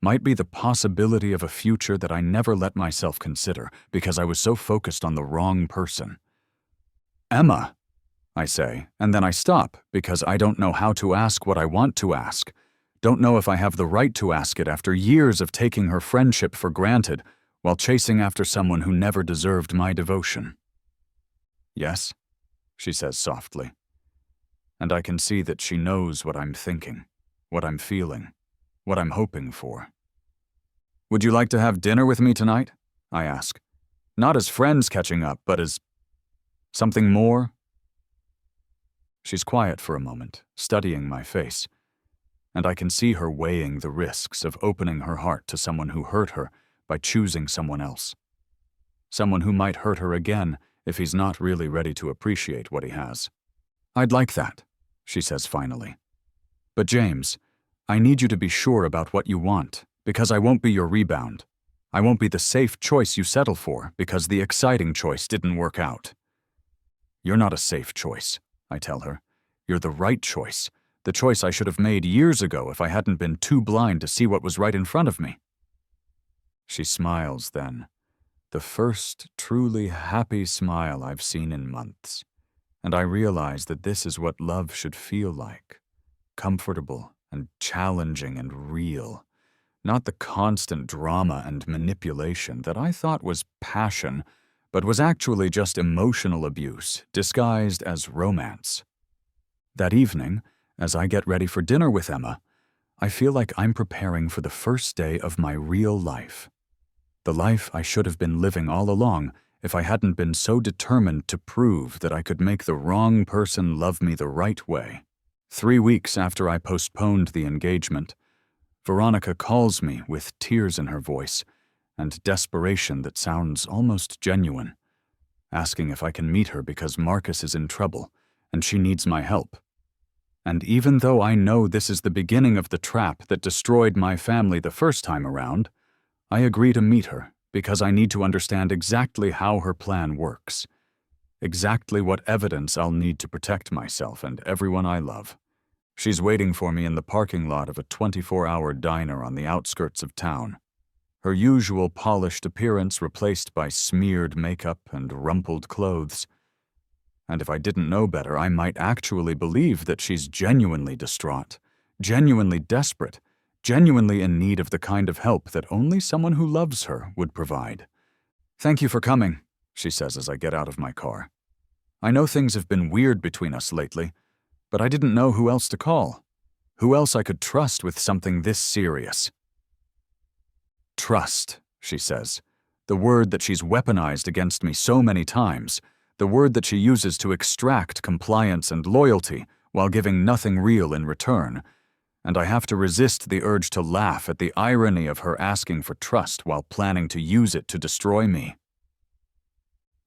might be the possibility of a future that I never let myself consider because I was so focused on the wrong person. Emma, I say, and then I stop because I don't know how to ask what I want to ask. Don't know if I have the right to ask it after years of taking her friendship for granted while chasing after someone who never deserved my devotion. Yes, she says softly. And I can see that she knows what I'm thinking, what I'm feeling, what I'm hoping for. Would you like to have dinner with me tonight? I ask. Not as friends catching up, but as something more? She's quiet for a moment, studying my face, and I can see her weighing the risks of opening her heart to someone who hurt her by choosing someone else. Someone who might hurt her again if he's not really ready to appreciate what he has. I'd like that, she says finally. But James, I need you to be sure about what you want, because I won't be your rebound. I won't be the safe choice you settle for because the exciting choice didn't work out. You're not a safe choice, I tell her. You're the right choice, the choice I should have made years ago if I hadn't been too blind to see what was right in front of me. She smiles then, the first truly happy smile I've seen in months, and I realize that this is what love should feel like, comfortable and challenging and real, not the constant drama and manipulation that I thought was passion, but was actually just emotional abuse disguised as romance. That evening, as I get ready for dinner with Emma, I feel like I'm preparing for the first day of my real life. The life I should have been living all along if I hadn't been so determined to prove that I could make the wrong person love me the right way. 3 weeks after I postponed the engagement, Veronica calls me with tears in her voice and desperation that sounds almost genuine, asking if I can meet her because Marcus is in trouble and she needs my help. And even though I know this is the beginning of the trap that destroyed my family the first time around, I agree to meet her because I need to understand exactly how her plan works, exactly what evidence I'll need to protect myself and everyone I love. She's waiting for me in the parking lot of a 24-hour diner on the outskirts of town, her usual polished appearance replaced by smeared makeup and rumpled clothes. And if I didn't know better, I might actually believe that she's genuinely distraught, genuinely desperate, genuinely in need of the kind of help that only someone who loves her would provide. Thank you for coming, she says as I get out of my car. I know things have been weird between us lately, but I didn't know who else to call, who else I could trust with something this serious. Trust, she says, the word that she's weaponized against me so many times, the word that she uses to extract compliance and loyalty while giving nothing real in return, and I have to resist the urge to laugh at the irony of her asking for trust while planning to use it to destroy me.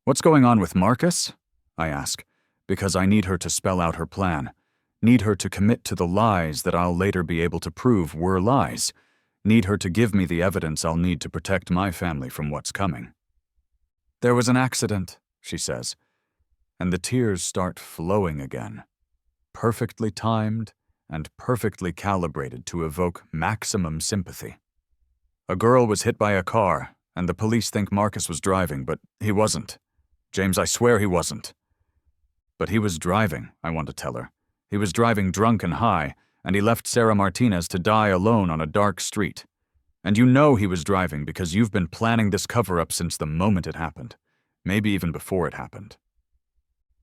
What's going on with Marcus? I ask, because I need her to spell out her plan, need her to commit to the lies that I'll later be able to prove were lies, need her to give me the evidence I'll need to protect my family from what's coming. There was an accident, she says, and the tears start flowing again, perfectly timed and perfectly calibrated to evoke maximum sympathy. A girl was hit by a car, and the police think Marcus was driving, but he wasn't. James, I swear he wasn't. But he was driving, I want to tell her. He was driving drunk and high, and he left Sarah Martinez to die alone on a dark street. And you know he was driving because you've been planning this cover-up since the moment it happened, maybe even before it happened.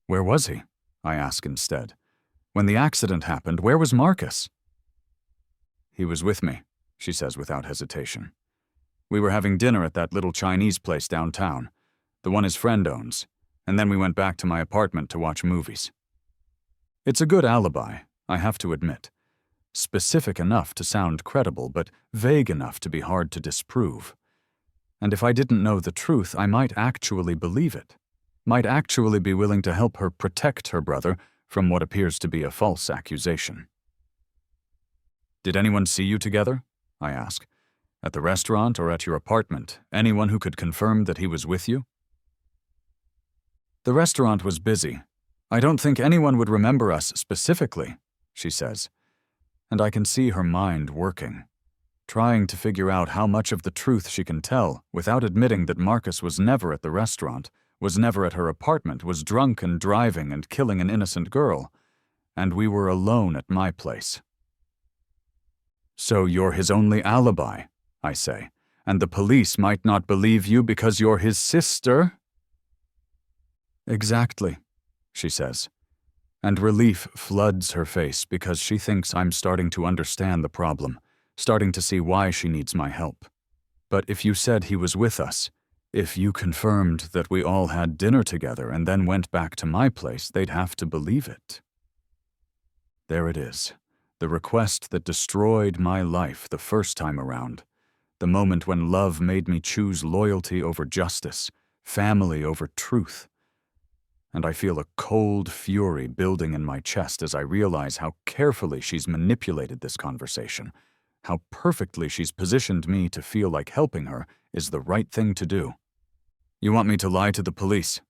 Where was he? I ask instead. When the accident happened, where was Marcus? He was with me, she says without hesitation. We were having dinner at that little Chinese place downtown, the one his friend owns, and then we went back to my apartment to watch movies. It's a good alibi, I have to admit, specific enough to sound credible, but vague enough to be hard to disprove. And if I didn't know the truth, I might actually believe it, might actually be willing to help her protect her brother from what appears to be a false accusation. "Did anyone see you together?" I ask. "At the restaurant or at your apartment? Anyone who could confirm that he was with you?" "The restaurant was busy. I don't think anyone would remember us specifically," she says. And I can see her mind working, trying to figure out how much of the truth she can tell without admitting that Marcus was never at the restaurant, was never at her apartment, was drunk and driving and killing an innocent girl, and we were alone at my place. "So you're his only alibi," I say, "and the police might not believe you because you're his sister?" "Exactly," she says, and relief floods her face because she thinks I'm starting to understand the problem, starting to see why she needs my help. "But if you said he was with us, if you confirmed that we all had dinner together and then went back to my place, they'd have to believe it." There it is, the request that destroyed my life the first time around, the moment when love made me choose loyalty over justice, family over truth. And I feel a cold fury building in my chest as I realize how carefully she's manipulated this conversation, how perfectly she's positioned me to feel like helping her is the right thing to do. "You want me to lie to the police?"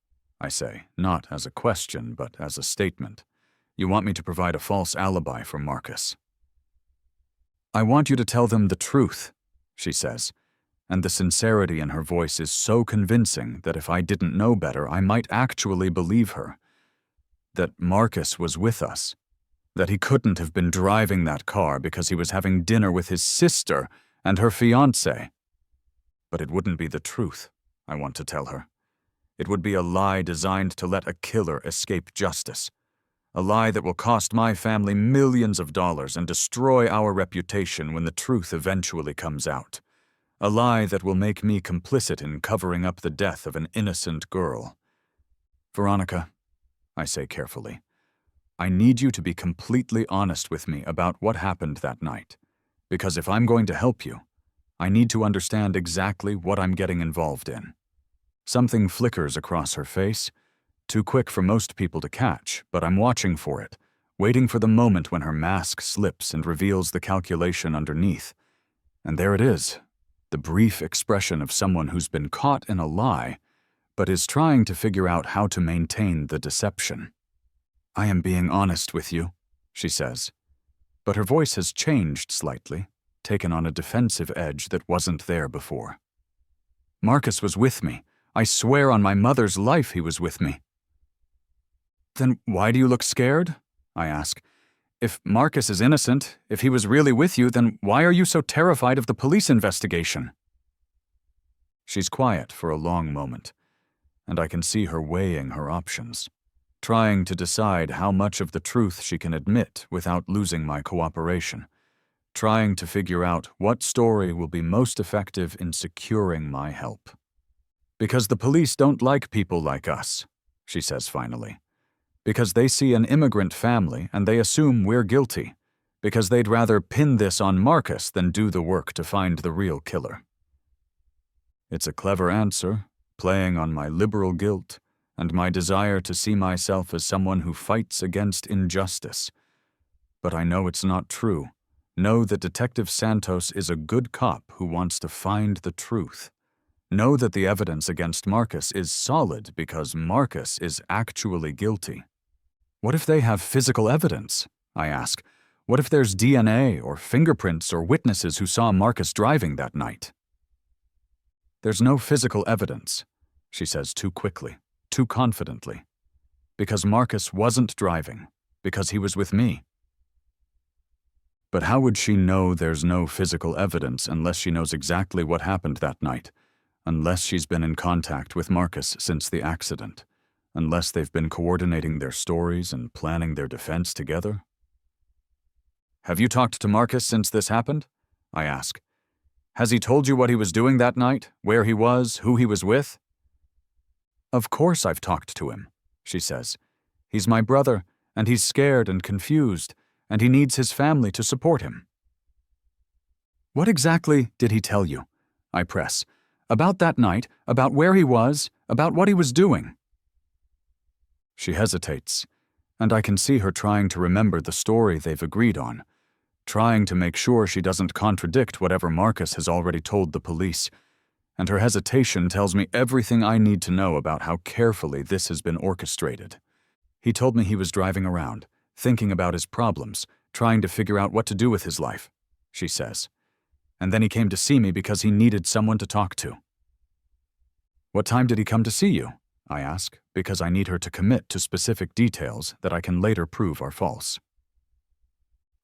I say, not as a question, but as a statement. "You want me to provide a false alibi for Marcus?" "I want you to tell them the truth," she says, and the sincerity in her voice is so convincing that if I didn't know better, I might actually believe her. That Marcus was with us. That he couldn't have been driving that car because he was having dinner with his sister and her fiancé. But it wouldn't be the truth, I want to tell her. It would be a lie designed to let a killer escape justice. A lie that will cost my family millions of dollars and destroy our reputation when the truth eventually comes out. A lie that will make me complicit in covering up the death of an innocent girl. "Veronica," I say carefully, "I need you to be completely honest with me about what happened that night. Because if I'm going to help you, I need to understand exactly what I'm getting involved in." Something flickers across her face, too quick for most people to catch, but I'm watching for it, waiting for the moment when her mask slips and reveals the calculation underneath. And there it is. The brief expression of someone who's been caught in a lie, but is trying to figure out how to maintain the deception. "I am being honest with you," she says. But her voice has changed slightly, taken on a defensive edge that wasn't there before. "Marcus was with me. I swear on my mother's life he was with me." "Then why do you look scared?" I ask. "If Marcus is innocent, if he was really with you, then why are you so terrified of the police investigation?" She's quiet for a long moment, and I can see her weighing her options, trying to decide how much of the truth she can admit without losing my cooperation, trying to figure out what story will be most effective in securing my help. "Because the police don't like people like us," she says finally. "Because they see an immigrant family and they assume we're guilty. Because they'd rather pin this on Marcus than do the work to find the real killer." It's a clever answer, playing on my liberal guilt and my desire to see myself as someone who fights against injustice. But I know it's not true. Know that Detective Santos is a good cop who wants to find the truth. Know that the evidence against Marcus is solid because Marcus is actually guilty. "What if they have physical evidence?" I ask. "What if there's DNA or fingerprints or witnesses who saw Marcus driving that night?" "There's no physical evidence," she says too quickly, too confidently. "Because Marcus wasn't driving, because he was with me." But how would she know there's no physical evidence unless she knows exactly what happened that night? Unless she's been in contact with Marcus since the accident? Unless they've been coordinating their stories and planning their defense together? "Have you talked to Marcus since this happened?" I ask. "Has he told you what he was doing that night, where he was, who he was with?" "Of course I've talked to him," she says. "He's my brother, and he's scared and confused, and he needs his family to support him." "What exactly did he tell you?" I press. "About that night, about where he was, about what he was doing?" She hesitates, and I can see her trying to remember the story they've agreed on, trying to make sure she doesn't contradict whatever Marcus has already told the police, and her hesitation tells me everything I need to know about how carefully this has been orchestrated. "He told me he was driving around, thinking about his problems, trying to figure out what to do with his life," she says. "And then he came to see me because he needed someone to talk to." "What time did he come to see you?" I ask, because I need her to commit to specific details that I can later prove are false.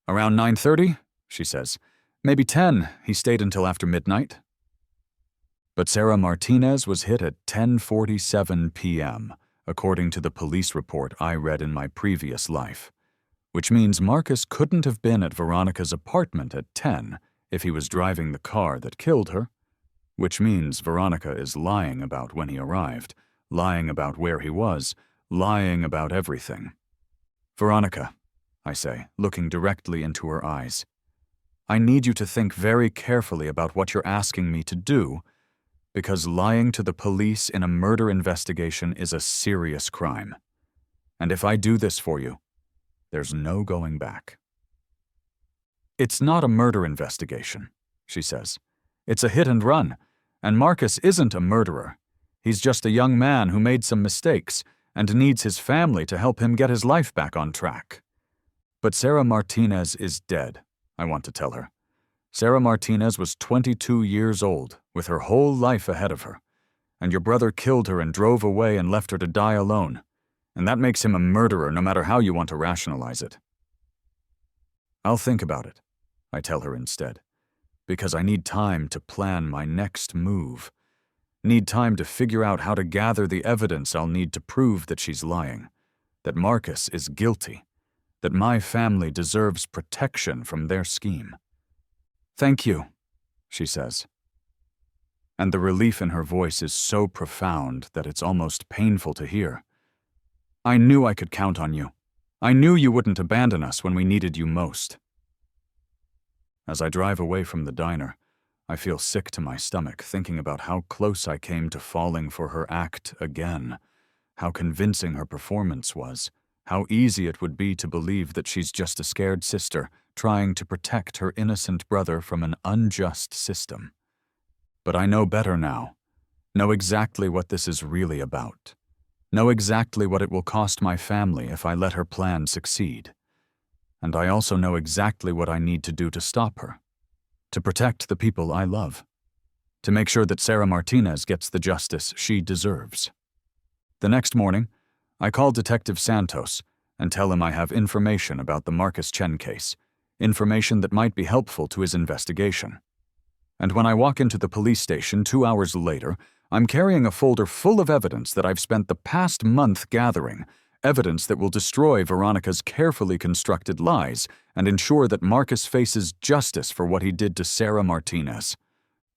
"Around 9:30, she says. "Maybe 10, he stayed until after midnight." But Sarah Martinez was hit at 10:47 p.m., according to the police report I read in my previous life, which means Marcus couldn't have been at Veronica's apartment at 10 if he was driving the car that killed her, which means Veronica is lying about when he arrived, lying about where he was, lying about everything. "Veronica," I say, looking directly into her eyes, "I need you to think very carefully about what you're asking me to do, because lying to the police in a murder investigation is a serious crime. And if I do this for you, there's no going back." "It's not a murder investigation," she says. "It's a hit and run, and Marcus isn't a murderer. He's just a young man who made some mistakes and needs his family to help him get his life back on track." "But Sarah Martinez is dead," I want to tell her. "Sarah Martinez was 22 years old, with her whole life ahead of her, and your brother killed her and drove away and left her to die alone, and that makes him a murderer no matter how you want to rationalize it." "I'll think about it," I tell her instead, "because I need time to plan my next move. Need time to figure out how to gather the evidence I'll need to prove that she's lying, that Marcus is guilty, that my family deserves protection from their scheme." "Thank you," she says. And the relief in her voice is so profound that it's almost painful to hear. "I knew I could count on you. I knew you wouldn't abandon us when we needed you most." As I drive away from the diner, I feel sick to my stomach thinking about how close I came to falling for her act again, how convincing her performance was, how easy it would be to believe that she's just a scared sister trying to protect her innocent brother from an unjust system. But I know better now, know exactly what this is really about, know exactly what it will cost my family if I let her plan succeed. And I also know exactly what I need to do to stop her, to protect the people I love, to make sure that Sarah Martinez gets the justice she deserves. The next morning, I call Detective Santos and tell him I have information about the Marcus Chen case, information that might be helpful to his investigation. And when I walk into the police station 2 hours later, I'm carrying a folder full of evidence that I've spent the past month gathering, evidence that will destroy Veronica's carefully constructed lies and ensure that Marcus faces justice for what he did to Sarah Martinez.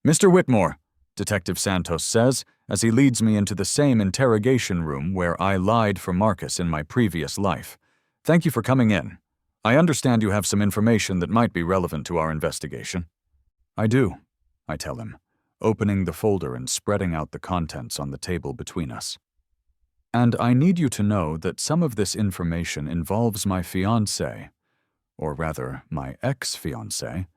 "Mr. Whitmore," Detective Santos says as he leads me into the same interrogation room where I lied for Marcus in my previous life. "Thank you for coming in. I understand you have some information that might be relevant to our investigation." "I do," I tell him, opening the folder and spreading out the contents on the table between us. "And I need you to know that some of this information involves my fiancée, or rather, my ex-fiancée,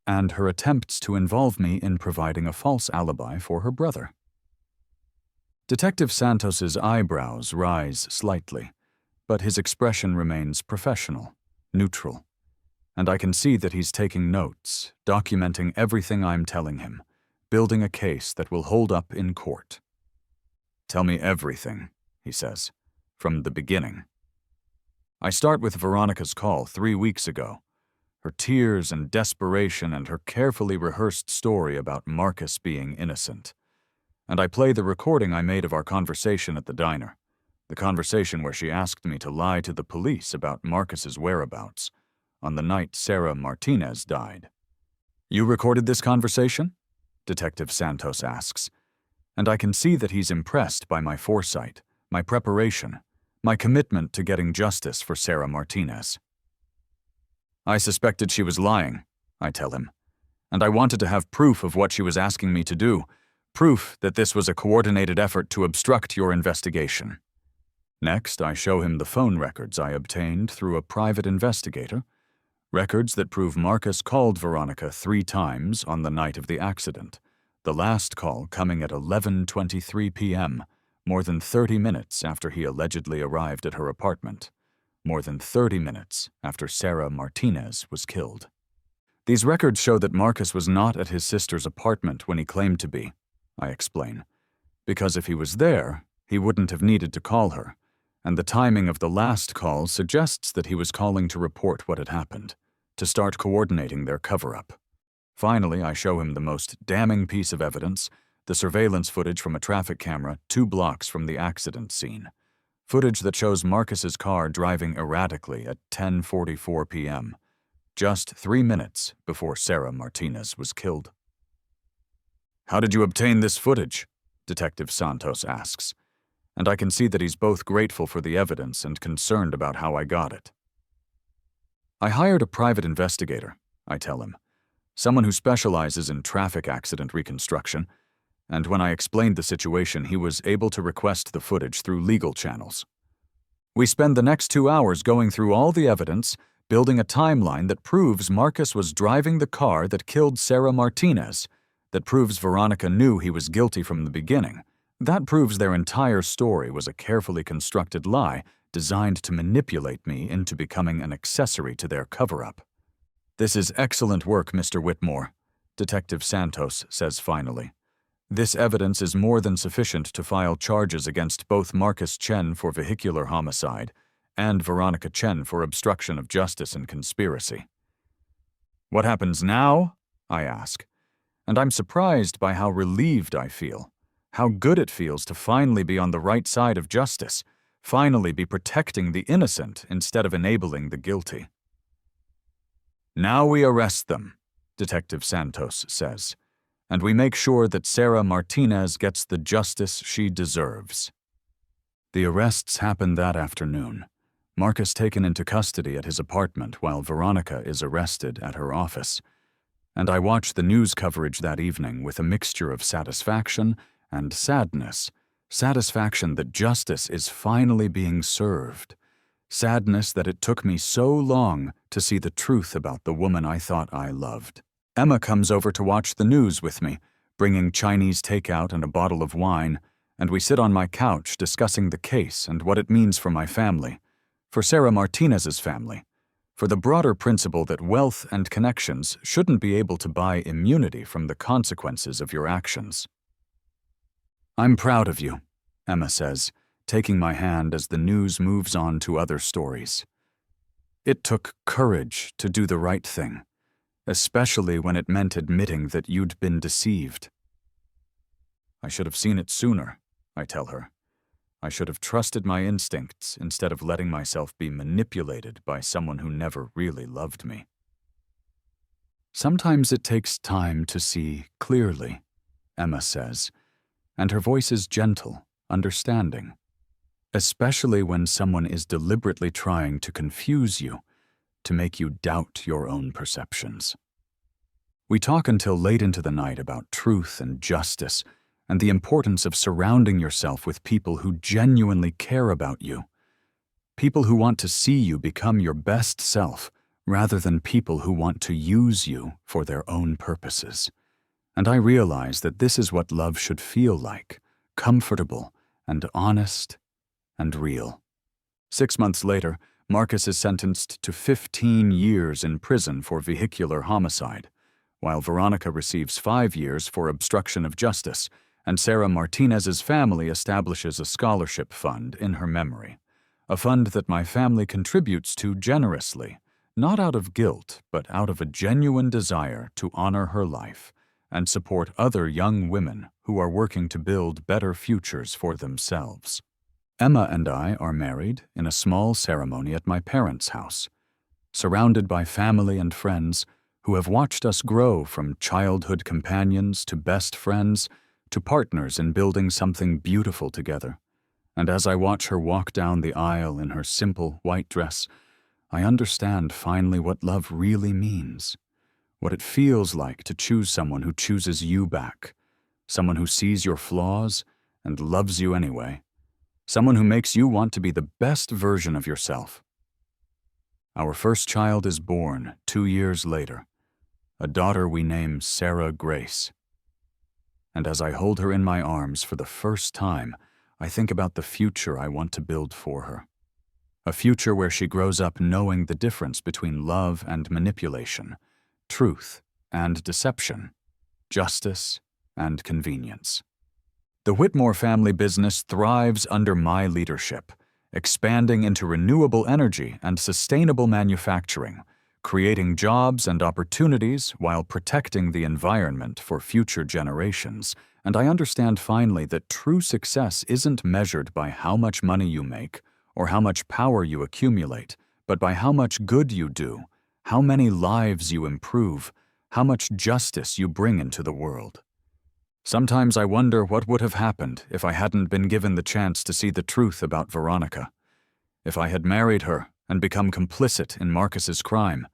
and her attempts to involve me in providing a false alibi for her brother." Detective Santos's eyebrows rise slightly, but his expression remains professional, neutral, and I can see that he's taking notes, documenting everything I'm telling him, building a case that will hold up in court. "Tell me everything," he says, "from the beginning." I start with Veronica's call 3 weeks ago, her tears and desperation and her carefully rehearsed story about Marcus being innocent. And I play the recording I made of our conversation at the diner, the conversation where she asked me to lie to the police about Marcus's whereabouts on the night Sarah Martinez died. "You recorded this conversation?" Detective Santos asks, and I can see that he's impressed by my foresight, my preparation, my commitment to getting justice for Sarah Martinez. I suspected she was lying, I tell him, and I wanted to have proof of what she was asking me to do, proof that this was a coordinated effort to obstruct your investigation. Next, I show him the phone records I obtained through a private investigator, records that prove Marcus called Veronica 3 times on the night of the accident, the last call coming at 11:23 p.m., more than 30 minutes after he allegedly arrived at her apartment, more than 30 minutes after Sarah Martinez was killed. These records show that Marcus was not at his sister's apartment when he claimed to be, I explain, because if he was there, he wouldn't have needed to call her, and the timing of the last call suggests that he was calling to report what had happened, to start coordinating their cover-up. Finally, I show him the most damning piece of evidence, the surveillance footage from a traffic camera 2 blocks from the accident scene. Footage that shows Marcus's car driving erratically at 10:44 p.m., just 3 minutes before Sarah Martinez was killed. "How did you obtain this footage?" Detective Santos asks, and I can see that he's both grateful for the evidence and concerned about how I got it. "I hired a private investigator," I tell him, "someone who specializes in traffic accident reconstruction, and when I explained the situation, he was able to request the footage through legal channels. We spend the next 2 hours going through all the evidence, building a timeline that proves Marcus was driving the car that killed Sarah Martinez, that proves Veronica knew he was guilty from the beginning, that proves their entire story was a carefully constructed lie designed to manipulate me into becoming an accessory to their cover-up. This is excellent work, Mr. Whitmore," Detective Santos says finally. "This evidence is more than sufficient to file charges against both Marcus Chen for vehicular homicide and Veronica Chen for obstruction of justice and conspiracy." "What happens now?" I ask, and I'm surprised by how relieved I feel, how good it feels to finally be on the right side of justice, finally be protecting the innocent instead of enabling the guilty. "Now we arrest them," Detective Santos says, "and we make sure that Sarah Martinez gets the justice she deserves." The arrests happen that afternoon. Marcus taken into custody at his apartment while Veronica is arrested at her office. And I watch the news coverage that evening with a mixture of satisfaction and sadness. Satisfaction that justice is finally being served. Sadness that it took me so long to see the truth about the woman I thought I loved. Emma comes over to watch the news with me, bringing Chinese takeout and a bottle of wine, and we sit on my couch discussing the case and what it means for my family, for Sarah Martinez's family, for the broader principle that wealth and connections shouldn't be able to buy immunity from the consequences of your actions. "I'm proud of you," Emma says, taking my hand as the news moves on to other stories. "It took courage to do the right thing, especially when it meant admitting that you'd been deceived." "I should have seen it sooner," I tell her. "I should have trusted my instincts instead of letting myself be manipulated by someone who never really loved me." "Sometimes it takes time to see clearly," Emma says, and her voice is gentle, understanding, especially when someone is deliberately trying to confuse you, to make you doubt your own perceptions. We talk until late into the night about truth and justice and the importance of surrounding yourself with people who genuinely care about you, people who want to see you become your best self rather than people who want to use you for their own purposes. And I realize that this is what love should feel like, comfortable and honest and real. 6 months later, Marcus is sentenced to 15 years in prison for vehicular homicide, while Veronica receives 5 years for obstruction of justice, and Sarah Martinez's family establishes a scholarship fund in her memory, a fund that my family contributes to generously, not out of guilt, but out of a genuine desire to honor her life and support other young women who are working to build better futures for themselves. Emma and I are married in a small ceremony at my parents' house, surrounded by family and friends who have watched us grow from childhood companions to best friends to partners in building something beautiful together. And as I watch her walk down the aisle in her simple white dress, I understand finally what love really means, what it feels like to choose someone who chooses you back, someone who sees your flaws and loves you anyway, someone who makes you want to be the best version of yourself. Our first child is born 2 years later, a daughter we name Sarah Grace. And as I hold her in my arms for the first time, I think about the future I want to build for her. A future where she grows up knowing the difference between love and manipulation, truth and deception, justice and convenience. The Whitmore family business thrives under my leadership, expanding into renewable energy and sustainable manufacturing, creating jobs and opportunities while protecting the environment for future generations. And I understand finally that true success isn't measured by how much money you make or how much power you accumulate, but by how much good you do, how many lives you improve, how much justice you bring into the world. Sometimes I wonder what would have happened if I hadn't been given the chance to see the truth about Veronica, if I had married her and become complicit in Marcus's crime,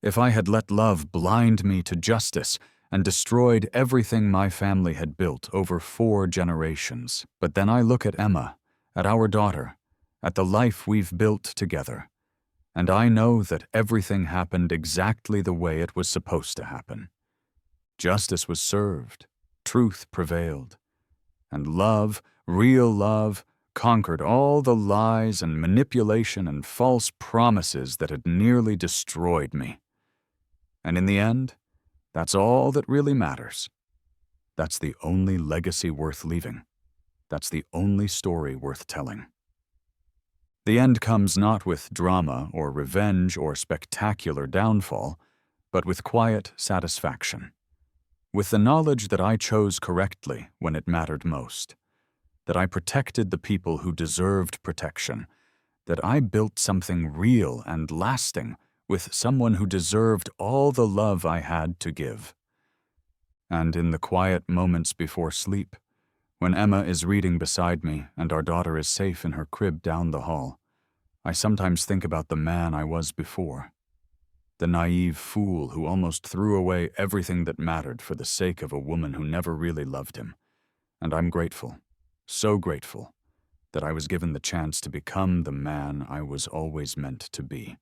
if I had let love blind me to justice and destroyed everything my family had built over 4 generations. But then I look at Emma, at our daughter, at the life we've built together, and I know that everything happened exactly the way it was supposed to happen. Justice was served, truth prevailed, and love, real love, conquered all the lies and manipulation and false promises that had nearly destroyed me. And in the end, that's all that really matters. That's the only legacy worth leaving. That's the only story worth telling. The end comes not with drama or revenge or spectacular downfall, but with quiet satisfaction, with the knowledge that I chose correctly when it mattered most, that I protected the people who deserved protection, that I built something real and lasting with someone who deserved all the love I had to give. And in the quiet moments before sleep, when Emma is reading beside me and our daughter is safe in her crib down the hall, I sometimes think about the man I was before, the naive fool who almost threw away everything that mattered for the sake of a woman who never really loved him. And I'm grateful, so grateful, that I was given the chance to become the man I was always meant to be.